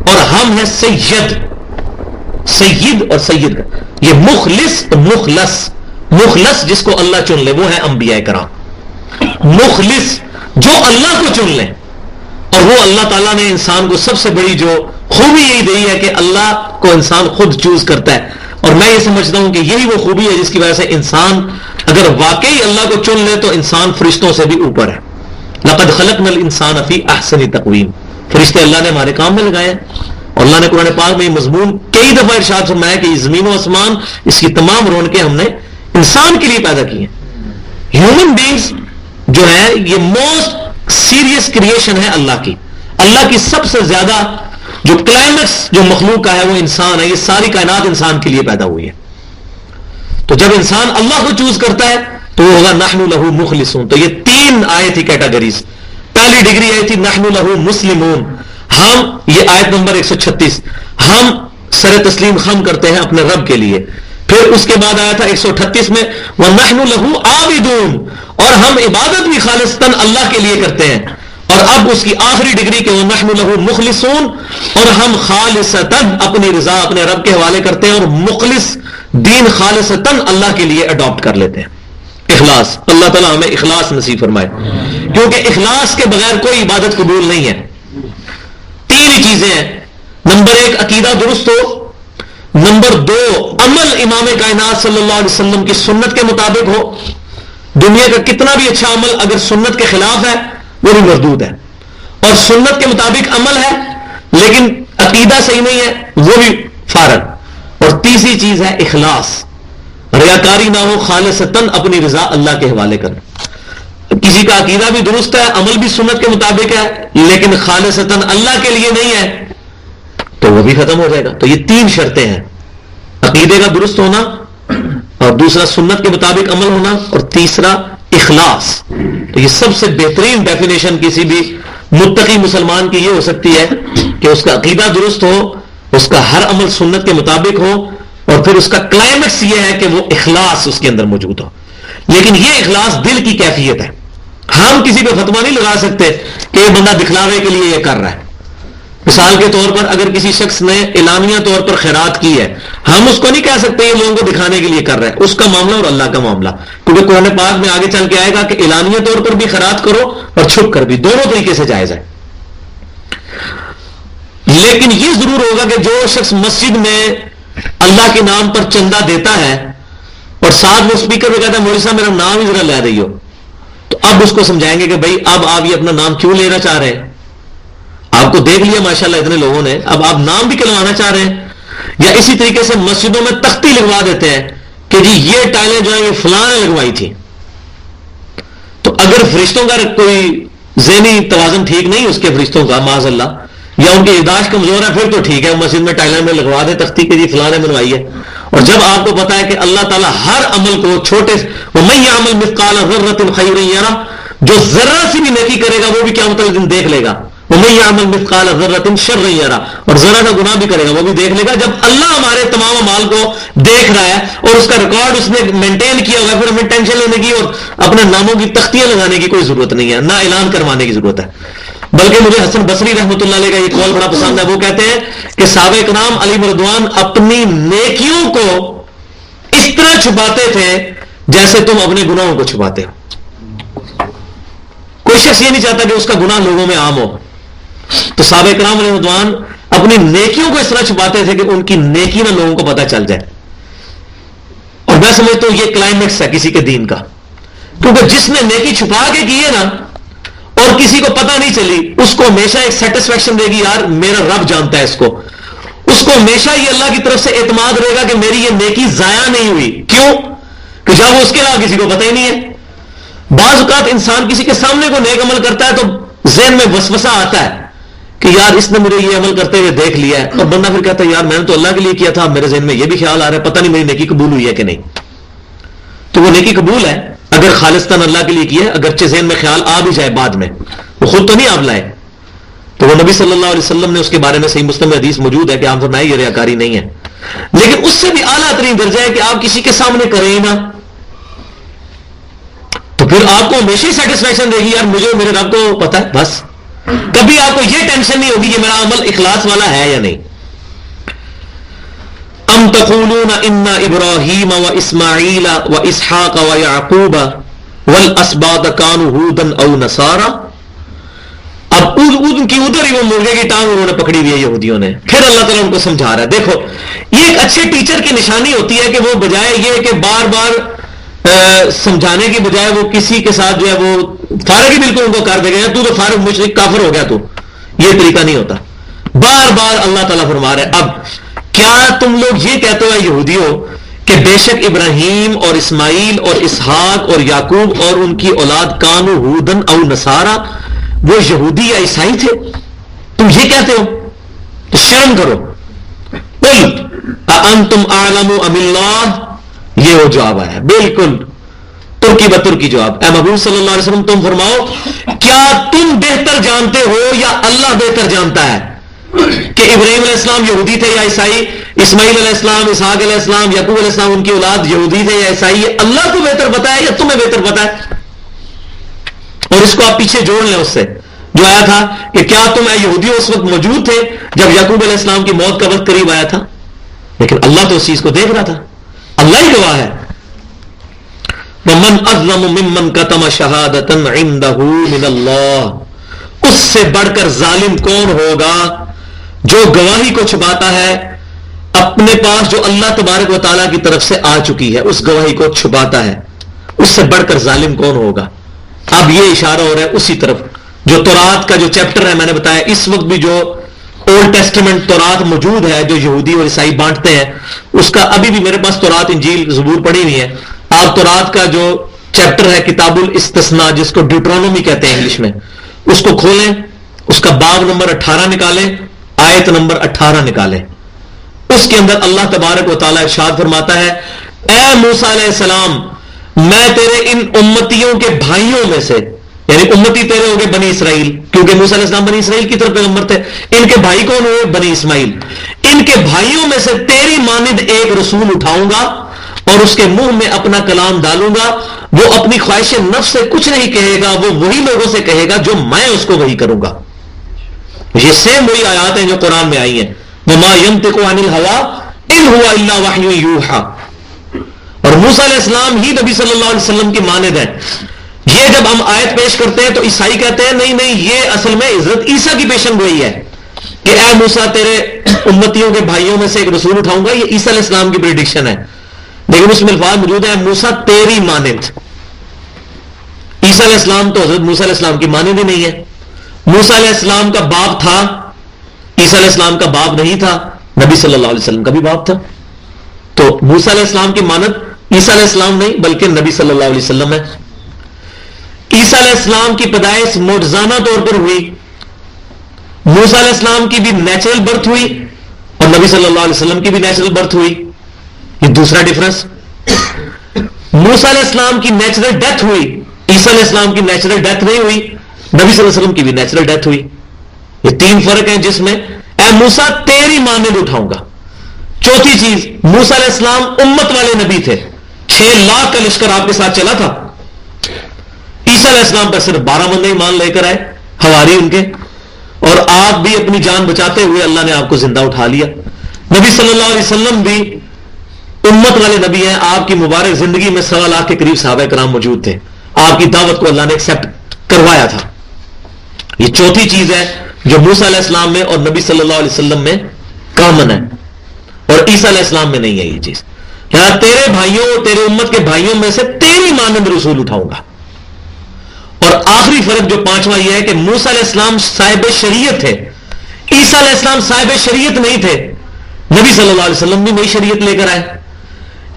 اور ہم ہیں سید. سید اور سید کا یہ مخلص تو مخلص. مخلص جس کو اللہ چن لے وہ ہے انبیاء کرام. مخلص جو اللہ کو چن لے، اور وہ اللہ تعالیٰ نے انسان کو سب سے بڑی جو خوبی یہی رہی ہے کہ اللہ کو انسان خود چوز کرتا ہے، اور میں یہ سمجھتا ہوں کہ یہی وہ خوبی ہے جس کی وجہ سے انسان اگر واقعی اللہ کو چن لے تو انسان فرشتوں سے بھی اوپر ہے۔ لقد خلقنا الانسان فی احسن تقویم، فرشتے اللہ نے ہمارے کام میں لگائے ہیں، اور اللہ نے قرآن پاک میں یہ مضمون کئی دفعہ ارشاد فرمایا کہ یہ زمین و آسمان، اس کی تمام رونقیں ہم نے انسان کے لیے پیدا کی ہیں۔ ہیومن بینگز جو ہے یہ موسٹ سیریس کریشن ہے اللہ کی، اللہ کی سب سے زیادہ جو کلائمیکس جو مخلوق کا ہے وہ انسان ہے، یہ ساری کائنات انسان کے لیے پیدا ہوئی ہے۔ تو جب انسان اللہ کو چوز کرتا ہے تو وہ ہوگا نحن لہ مخلصون۔ تو یہ تین آئے تھی کیٹیگریز، پہلی ڈگری آئی تھی نحن لہ مسلمون، ہم، یہ آیت نمبر 136، ہم سر تسلیم خم کرتے ہیں اپنے رب کے لیے۔ پھر اس کے بعد آیا تھا 138 میں وَنَحْنُ لَهُ عَابِدُونَ، اور ہم عبادت بھی خالصتاً اللہ کے لیے کرتے ہیں۔ اور اب اس کی آخری ڈگری کہ وَنَحْنُ لَهُ مُخْلِصُونَ، اور ہم خالصتاً اپنی رضا اپنے رب کے حوالے کرتے ہیں، اور مخلص دین خالصتاً اللہ کے لیے اڈاپٹ کر لیتے ہیں۔ اخلاص، اللہ تعالیٰ ہمیں اخلاص نصیب فرمائے، کیونکہ اخلاص کے بغیر کوئی عبادت قبول نہیں ہے۔ تین ہی چیزیں ہیں، نمبر 1 عقیدہ درست ہو، نمبر 2 عمل امام کائنات صلی اللہ علیہ وسلم کی سنت کے مطابق ہو۔ دنیا کا کتنا بھی اچھا عمل اگر سنت کے خلاف ہے وہ بھی مردود ہے، اور سنت کے مطابق عمل ہے لیکن عقیدہ صحیح نہیں ہے وہ بھی فارغ۔ اور تیسری چیز ہے اخلاص، ریاکاری نہ ہو، خالصتاً اپنی رضا اللہ کے حوالے کرنا۔ کسی کا عقیدہ بھی درست ہے، عمل بھی سنت کے مطابق ہے، لیکن خالصتاً اللہ کے لیے نہیں ہے تو وہ بھی ختم ہو جائے گا۔ تو یہ تین شرطیں ہیں، عقیدے کا درست ہونا، اور دوسرا سنت کے مطابق عمل ہونا، اور تیسرا اخلاص۔ تو یہ سب سے بہترین ڈیفینیشن کسی بھی متقی مسلمان کی یہ ہو سکتی ہے کہ اس کا عقیدہ درست ہو، اس کا ہر عمل سنت کے مطابق ہو، اور پھر اس کا کلائمیکس یہ ہے کہ وہ اخلاص اس کے اندر موجود ہو۔ لیکن یہ اخلاص دل کی کیفیت ہے، ہم کسی پہ فتویٰ نہیں لگا سکتے کہ یہ بندہ دکھلاوے کے لیے یہ کر رہا ہے۔ مثال کے طور پر اگر کسی شخص نے اعلانیہ طور پر خیرات کی ہے، ہم اس کو نہیں کہہ سکتے یہ لوگوں کو دکھانے کے لیے کر رہا ہے، اس کا معاملہ اور اللہ کا معاملہ، کیونکہ قرآن پاک میں آگے چل کے آئے گا کہ اعلانیہ طور پر بھی خیرات کرو اور چھپ کر بھی، دونوں طریقے سے جائز ہے۔ لیکن یہ ضرور ہوگا کہ جو شخص مسجد میں اللہ کے نام پر چندہ دیتا ہے اور ساتھ وہ اسپیکر پہ کہتا ہے مولوی صاحب میرا نام ہی ذرا لے رہی ہو، تو اب اس کو سمجھائیں گے کہ بھائی اب آپ یہ اپنا نام کیوں لینا چاہ رہے ہیں؟ آپ کو دیکھ لیا ماشاءاللہ اتنے لوگوں نے، اب آپ نام بھی کلوانا چاہ رہے ہیں۔ یا اسی طریقے سے مسجدوں میں تختی لگوا دیتے ہیں کہ جی یہ ٹائلیں جو ہیں یہ فلاں نے لگوائی تھی۔ تو اگر فرشتوں کا کوئی ذہنی توازن ٹھیک نہیں اس کے فرشتوں کا معاذ اللہ، یا ان کی یادداشت کمزور ہے، پھر تو ٹھیک ہے مسجد میں ٹائلیں میں لگوا دے تختی کہ جی فلاں نے بنوائی ہے۔ اور جب آپ کو پتا ہے کہ اللہ تعالیٰ ہر عمل کو چھوٹے وَمَن يَعْمَلْ مِثْقَالَ ذَرَّةٍ خَيْرًا يَرَهُ، جو ذرہ سی بھی نیکی کرے گا وہ بھی قیامت والے دن دیکھ لے گا۔ وَمَن يَعْمَلْ مِثْقَالَ ذَرَّةٍ شَرًّا يَرَهُ، اور ذرہ کا گناہ بھی کرے گا وہ بھی دیکھ لے گا۔ جب اللہ ہمارے تمام اعمال کو دیکھ رہا ہے اور اس کا ریکارڈ اس نے مینٹین کیا ہوا ہے، پھر ہمیں ٹینشن لینے کی اور اپنے ناموں کی تختیاں لگانے کی کوئی ضرورت نہیں ہے، نہ اعلان کروانے کی ضرورت ہے۔ بلکہ مجھے حسن بصری رحمۃ اللہ علیہ کا یہ قول بڑا پسند ہے، وہ کہتے ہیں کہ صحابہ کرام علی رضوان اپنی نیکیوں کو اس طرح چھپاتے تھے جیسے تم اپنے گناہوں کو چھپاتے ہو۔ کوئی شخص یہ نہیں چاہتا کہ اس کا گناہ لوگوں میں عام ہو، تو صحابہ کرام علیہ رضوان اپنی نیکیوں کو اس طرح چھپاتے تھے کہ ان کی نیکی نہ لوگوں کو پتہ چل جائے۔ اور میں سمجھتا ہوں یہ کلائمیکس ہے کسی کے دین کا، کیونکہ جس نے نیکی چھپا کے کی ہے نا اور کسی کو پتہ نہیں چلی، اس کو ہمیشہ ایک سیٹسفیکشن دے گی، یار میرا رب جانتا ہے اس کو ہمیشہ یہ اللہ کی طرف سے اعتماد رہے گا کہ میری یہ نیکی ضائع نہیں ہوئی۔ کیوں؟ کہ جب وہ اس کے علاوہ کسی کو پتہ ہی نہیں ہے۔ بعض اوقات انسان کسی کے سامنے کو نیک عمل کرتا ہے تو ذہن میں وسوسہ آتا ہے کہ یار اس نے مجھے یہ عمل کرتے ہوئے دیکھ لیا ہے، اور بندہ پھر کہتا ہے یار میں نے تو اللہ کے لیے کیا تھا، میرے ذہن میں یہ بھی خیال آ رہا ہے پتہ نہیں میری نیکی قبول ہوئی ہے کہ نہیں۔ تو وہ نیکی قبول ہے اگر خالصتاً اللہ کے لیے کی ہے، اگرچہ ذہن میں خیال آ بھی جائے بعد میں، وہ خود تو نہیں آپ لائے۔ تو وہ نبی صلی اللہ علیہ وسلم نے اس کے بارے میں صحیح مسلم میں حدیث موجود ہے کہ آپ فرمائے یہ ریاکاری نہیں ہے، لیکن اس سے بھی اعلیٰ ترین درجہ ہے کہ آپ کسی کے سامنے کریں ہی نہ، تو پھر آپ کو ہمیشہ ہی سیٹسفیکشن دے گی، یار مجھے میرے رب کو پتہ ہے، بس کبھی آپ کو یہ ٹینشن نہیں ہوگی کہ میرا عمل اخلاص والا ہے یا نہیں۔ ام تقولون ان ابراہیم و اسماعیل و اسحاق و یعقوب والاسباط کانوا ھودا او نصارا، اب ان کی ادھر ہی وہ مرغے کی ٹانگ انہوں نے پکڑی ہوئی ہے یہودیوں نے. پھر اللہ تعالیٰ ان کو سمجھا رہا ہے. دیکھو یہ ایک اچھے ٹیچر کی نشانی ہوتی ہے کہ وہ بجائے یہ کہ بار بار سمجھانے کی بجائے وہ کسی کے ساتھ جو ہے وہ فارغ ہی بالکل ان کو کر دے گا, تو فارغ مشرک کافر ہو گیا. تو یہ طریقہ نہیں ہوتا. بار بار اللہ تعالیٰ فرما رہے اب کیا تم لوگ یہ کہتے ہو یہودیوں کہ بے شک ابراہیم اور اسماعیل اور اسحاق اور یعقوب اور ان کی اولاد کانو ہودن او نصارا, وہ یہودی یا عیسائی تھے؟ تم یہ کہتے ہو؟ تو شرم کرو. قل اانتم اعلم ام اللہ, یہ وہ جواب آیا بالکل ترکی بترکی جواب. اے محبوب صلی اللہ علیہ وسلم تم فرماؤ کیا تم بہتر جانتے ہو یا اللہ بہتر جانتا ہے کہ ابراہیم علیہ السلام یہودی تھے یا عیسائی, اسماعیل علیہ السلام, اسحاق علیہ السلام, یعقوب علیہ السلام ان کی اولاد یہودی تھے یا عیسائی؟ اللہ کو بہتر پتا ہے یا تمہیں بہتر پتا ہے؟ اور اس کو آپ پیچھے جوڑ لیں اس سے جو آیا تھا کہ کیا تم اے یہودیوں اس وقت موجود تھے جب یعقوب علیہ السلام کی موت کا وقت قریب آیا تھا؟ لیکن اللہ تو اس چیز کو دیکھ رہا تھا, اللہ ہی گواہ ہے. وَمَنْ أَظْلَمُ مِمَّنْ كَتَمَ شَهَادَةً عِنْدَهُ مِنَ اللَّهِ, اس سے بڑھ کر ظالم کون ہوگا جو گواہی کو چھپاتا ہے اپنے پاس جو اللہ تبارک و تعالیٰ کی طرف سے آ چکی ہے, اس گواہی کو چھپاتا ہے. اس سے بڑھ کر ظالم کون ہوگا؟ اب یہ اشارہ ہو رہا ہے اسی طرف جو تورات کا جو چیپٹر ہے. میں نے بتایا اس وقت بھی جو اولڈ ٹیسٹمنٹ تورات موجود ہے جو یہودی اور عیسائی بانٹتے ہیں, اس کا ابھی بھی میرے پاس تورات انجیل زبور پڑھی ہوئی ہے. آپ تورات کا جو چیپٹر ہے کتاب الاستثناء جس کو ڈیوٹرونومی کہتے ہیں انگلش میں, اس کو کھولیں, اس کا باب نمبر 18 نکالیں, آیت نمبر 18 نکالیں. اس کے اندر اللہ تبارک و تعالیٰ ارشاد فرماتا ہے اے موسیٰ علیہ السلام میں تیرے ان امتیوں کے بھائیوں میں سے, یعنی امتی تیرے ہو گئے بنی اسرائیل, کیونکہ موسیٰ علیہ السلام بنی اسرائیل کی طرف پیغمبر تھے. ان کے بھائی کون ہوئے؟ بنی اسماعیل. ان کے بھائیوں میں سے تیری مانند ایک رسول اٹھاؤں گا اور اس کے منہ میں اپنا کلام ڈالوں گا, وہ اپنی خواہش نفس سے کچھ نہیں کہے گا, وہ وہی لوگوں سے کہے گا جو میں اس کو وہی کروں گا. یہ سیم وہی آیات ہیں جو قرآن میں آئی ہیں. وما ينطق عن الهوى ان هو الا وحی یوحى. اور موسیٰ علیہ السلام ہی نبی صلی اللہ علیہ وسلم کی مانند ہے. یہ جب ہم آیت پیش کرتے ہیں تو عیسائی کہتے ہیں نہیں نہیں یہ اصل میں حضرت عیسیٰ کی پیشن گوئی ہے کہ اے موسیٰ تیرے امتیوں کے بھائیوں میں سے ایک رسول اٹھاؤں گا. یہ عیسیٰ علیہ السلام کی پریڈکشن ہے, لیکن اس میں الفاظ موجود ہے موسیٰ تیری مانند. عیسیٰ علیہ السلام تو حضرت موسیٰ علیہ السلام کی مانند ہی نہیں ہے. موسیٰ علیہ السلام کا باپ تھا, عیسیٰ علیہ السلام کا باپ نہیں تھا, نبی صلی اللہ علیہ وسلم کا بھی باپ تھا. تو موسیٰ علیہ السلام کی مانند عیسیٰ علیہ السلام نہیں بلکہ نبی صلی اللہ علیہ وسلم ہے. عیسیٰ علیہ السلام کی پیدائش معجزانہ طور پر ہوئی, موسیٰ علیہ السلام کی بھی نیچرل برتھ ہوئی اور نبی صلی اللہ علیہ وسلم کی بھی نیچرل برتھ ہوئی. یہ دوسرا ڈفرنس. موسیٰ علیہ السلام کی نیچرل ڈیتھ ہوئی, عیسیٰ علیہ السلام کی نیچرل ڈیتھ نہیں ہوئی, نبی صلی اللہ علیہ وسلم کی بھی نیچرل ڈیتھ ہوئی. یہ تین فرق ہیں جس میں اے موسیٰ تیری مانند اٹھاؤں گا. چوتھی چیز, موسیٰ علیہ السلام امت والے نبی تھے, 6 لاکھ کا لشکر آپ کے ساتھ چلا تھا. عیسیٰ علیہ السلام پر صرف 12 بندے ایمان لے کر آئے, حواری ان کے, اور آپ بھی اپنی جان بچاتے ہوئے اللہ نے آپ کو زندہ اٹھا لیا. نبی صلی اللہ علیہ وسلم بھی امت والے نبی ہیں. آپ کی مبارک زندگی میں 1.25 لاکھ کے قریب صحابہ کرام موجود تھے. آپ کی دعوت کو اللہ نے ایکسپٹ کروایا تھا. یہ چوتھی چیز ہے جو موسیٰ علیہ السلام میں اور نبی صلی اللہ علیہ وسلم میں کامن ہے اور عیسیٰ علیہ السلام میں نہیں ہے یہ چیز. یہاں تیرے بھائیوں, تیرے امت کے بھائیوں میں سے تیری مانند رسول اٹھاؤں گا. اور آخری فرق جو پانچواں یہ ہے کہ موسیٰ علیہ السلام صاحب شریعت تھے, عیسیٰ علیہ السلام صاحب شریعت نہیں تھے. نبی صلی اللہ علیہ وسلم بھی نئی شریعت لے کر آئے.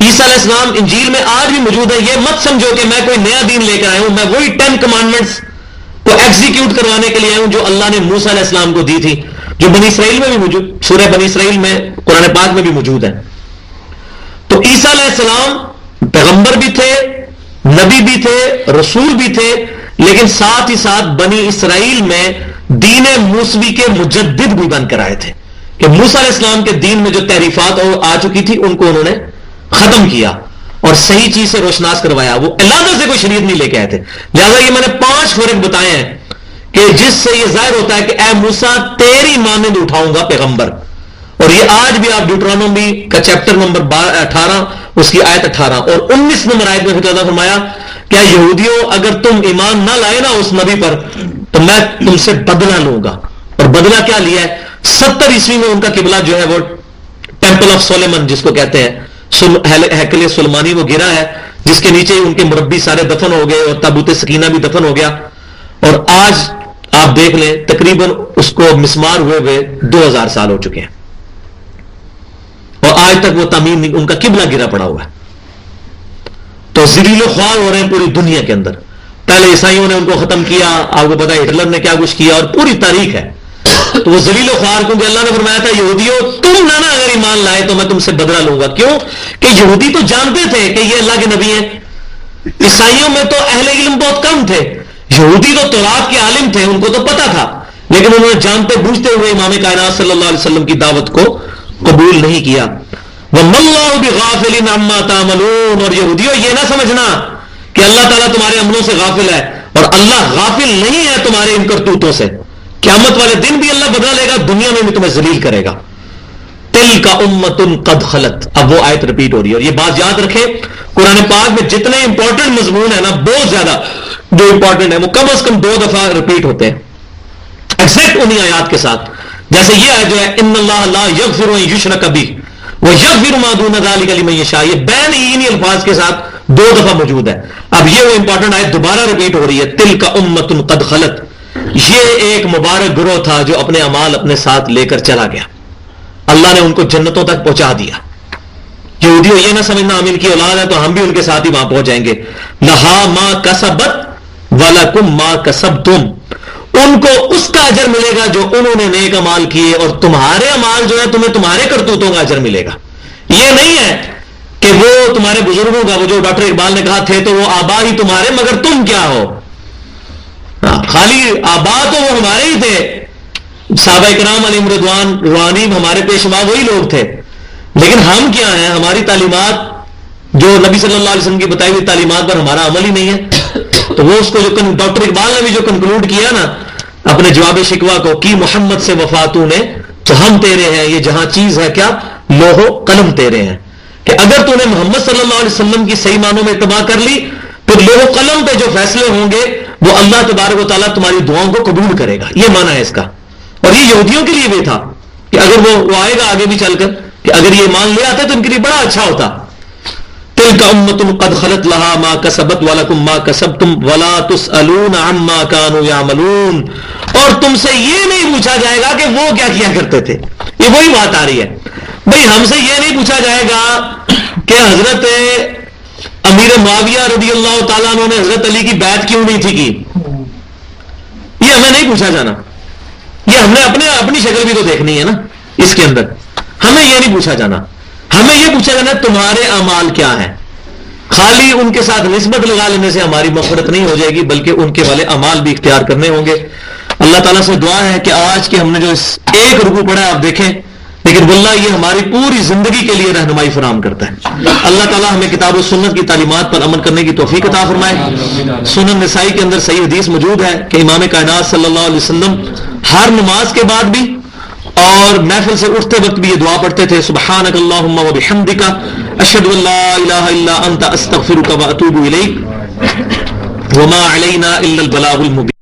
عیسیٰ علیہ السلام انجیل میں آج بھی موجود ہے. یہ مت سمجھو کہ میں کوئی نیا دین لے کر آیا ہوں, میں وہی 10 کمانڈمنٹس کو ایگزیکیوٹ کروانے کے لیے آیا ہوں جو اللہ نے موسیٰ علیہ السلام کو دی تھی, جو بنی اسرائیل میں بھی موجود, سورہ بنی اسرائیل میں قرآن پاک میں بھی موجود ہے. تو عیسیٰ علیہ السلام پیغمبر بھی تھے, نبی بھی تھے, رسول بھی تھے, لیکن ساتھ ہی ساتھ بنی اسرائیل میں دین موسوی کے مجدد بھی بن کر آئے تھے کہ موسیٰ علیہ السلام کے دین میں جو تحریفات آ چکی تھی ان کو انہوں نے ختم کیا اور صحیح چیز سے روشناس کروایا. وہ علیحدہ سے کوئی شریعت نہیں لے کے آئے تھے. لہٰذا یہ میں نے 5 فرق بتائے ہیں کہ جس سے یہ ظاہر ہوتا ہے کہ اے موسیٰ تیری مانند اٹھاؤں گا پیغمبر. اور یہ آج بھی آپ ڈیوٹرانومی کا چیپٹر نمبر 18 اس کی آیت 18 اور 19 نمبر آیت میں فرمایا کہ یہودیوں اگر تم ایمان نہ لائے نا اس نبی پر تو میں تم سے بدلہ لوں گا. اور بدلہ کیا لیا ہے؟ 70 عیسوی میں ان کا قبلہ جو ہے وہ ٹیمپل آف سلیمان جس کو کہتے ہیں، ہیکل سلیمانی، وہ گرا ہے، جس کے نیچے ان کے مربی سارے دفن ہو گئے اور تابوت سکینہ بھی دفن ہو گیا. اور آج آپ دیکھ لیں تقریباً اس کو مسمار ہوئے 2000 سال ہو چکے ہیں، اور آج تک وہ تعمیر نہیں، ان کا قبلہ گرا پڑا ہوا ہے. تو ذلیل و خوار ہو رہے ہیں پوری دنیا کے اندر. پہلے عیسائیوں نے ان کو ختم کیا، آپ کو پتا ہے ہٹلر نے کیا کچھ کیا، اور پوری تاریخ ہے. تو وہ ذلیل و خوار، کیونکہ اللہ نے فرمایا تھا یہودیوں تم نہ اگر ایمان لائے تو میں تم سے بدلہ لوں گا. کیوں کہ یہودی تو جانتے تھے کہ یہ اللہ کے نبی ہیں. عیسائیوں میں تو اہل علم بہت کم تھے، یہودی تو تورات کے عالم تھے، ان کو تو پتا تھا، لیکن انہوں نے جانتے بوجھتے ہوئے امام کائنات صلی اللہ علیہ وسلم کی دعوت کو قبول نہیں کیا. وَمَا اللَّهُ بِغَافِلٍ عَمَّا تَعْمَلُونَ. اور یہودیوں یہ نہ سمجھنا کہ اللہ تعالیٰ تمہارے عملوں سے غافل ہے، اور اللہ غافل نہیں ہے تمہارے ان کرتوتوں سے. قیامت والے دن بھی اللہ بدلا لے گا، دنیا میں بھی تمہیں ذلیل کرے گا. تِلْكَ أُمَّةٌ قَدْ خَلَتْ. اب وہ آیت ریپیٹ ہو رہی ہے. اور یہ بات یاد رکھے، قرآن پاک میں جتنے امپورٹنٹ مضمون ہیں نا، بہت زیادہ جو امپورٹنٹ ہے وہ کم از کم 2 دفعہ ریپیٹ ہوتے ہیں ایگزیکٹ انہی آیات کے ساتھ. جیسے یہ آیت جو ہے ان اللہ لا یغفر ان یشرک بہ ویغفر ما دون ذلک لمن یشاء، یہ بین انہی الفاظ کے ساتھ 2 دفعہ موجود ہے. اب یہ وہ امپورٹنٹ آیت دوبارہ ریپیٹ ہو رہی ہے. تلک امۃ قد خلت. یہ ایک مبارک گروہ تھا جو اپنے اعمال اپنے ساتھ لے کر چلا گیا، اللہ نے ان کو جنتوں تک پہنچا دیا. یہودیوں یہ نہ سمجھنا ہم ان کی اولاد ہے تو ہم بھی ان کے ساتھ ہی وہاں پہنچ جائیں گے. لہا ما کسبت ولکم ما کسبتم. ان کو اس کا اجر ملے گا جو انہوں نے نیک امال کیے، اور تمہارے امال جو ہے تمہیں تمہارے کرتوتوں کا اجر ملے گا. یہ نہیں ہے کہ وہ تمہارے بزرگوں کا، وہ جو ڈاکٹر اقبال نے کہا تھے تو وہ آبا ہی تمہارے مگر تم کیا ہو. خالی آبا تو وہ ہمارے ہی تھے، صحابہ کرام علیہم رضوان روحانی ہمارے پیشوا وہی لوگ تھے، لیکن ہم کیا ہیں؟ ہماری تعلیمات جو نبی صلی اللہ علیہ وسلم کی بتائی ہوئی تعلیمات پر ہمارا عمل ہی نہیں ہے. تو وہ اس کو جو ڈاکٹر اقبال نے بھی جو کنکلوڈ کیا نا اپنے جواب شکوہ کو، کی محمد سے وفاتوں نے تو ہم تیرے ہیں، یہ جہاں چیز ہے کیا لوح و قلم تیرے ہیں. کہ اگر تو نے محمد صلی اللہ علیہ وسلم کی صحیح معنوں میں اتباع کر لی تو لوح و قلم پہ جو فیصلے ہوں گے وہ اللہ تبارک و تعالیٰ تمہاری دعاؤں کو قبول کرے گا. یہ معنی ہے اس کا. اور یہ یہودیوں کے لیے بھی تھا کہ اگر وہ آئے گا آگے بھی چل کر کہ اگر یہ مان لے آتے تو ان کے لیے بڑا اچھا ہوتا. تلک امۃ قد خلت لها ما کسبت ولکم ما کسبتم ولا تسألون عما كانوا يعملون. اور تم سے یہ نہیں پوچھا جائے گا کہ وہ کیا کیا کرتے تھے. یہ وہی بات آ رہی ہے بھئی، ہم سے یہ نہیں پوچھا جائے گا کہ حضرت امیر معاویہ رضی اللہ تعالیٰ عنہ نے حضرت علی کی بیعت کیوں نہیں تھی کی. یہ ہمیں نہیں پوچھا جانا. یہ ہم نے اپنی شکل بھی تو دیکھنی ہے نا اس کے اندر. ہمیں یہ نہیں پوچھا جانا. ہمیں یہ پوچھا جانا تمہارے اعمال کیا ہیں. خالی ان کے ساتھ نسبت لگا لینے سے ہماری مغفرت نہیں ہو جائے گی، بلکہ ان کے والے اعمال بھی اختیار کرنے ہوں گے. اللہ تعالیٰ سے دعا ہے کہ آج کے ہم نے جو اس ایک رکوع پڑھا ہے آپ دیکھیں، لیکن واللہ یہ ہماری پوری زندگی کے لیے رہنمائی فراہم کرتا ہے. اللہ تعالیٰ ہمیں کتاب و سنت کی تعلیمات پر عمل کرنے کی توفیق عطا فرمائے. سنن نسائی کے اندر صحیح حدیث موجود ہے کہ امام کائنات صلی اللہ علیہ وسلم ہر نماز کے بعد بھی اور محفل سے اٹھتے وقت بھی یہ دعا پڑھتے تھے، سبحانک اللہم و بحمدک اشہد ان لا الہ الا انت استغفرک و اتوب الیک وما علینا الا البلاغ المبین.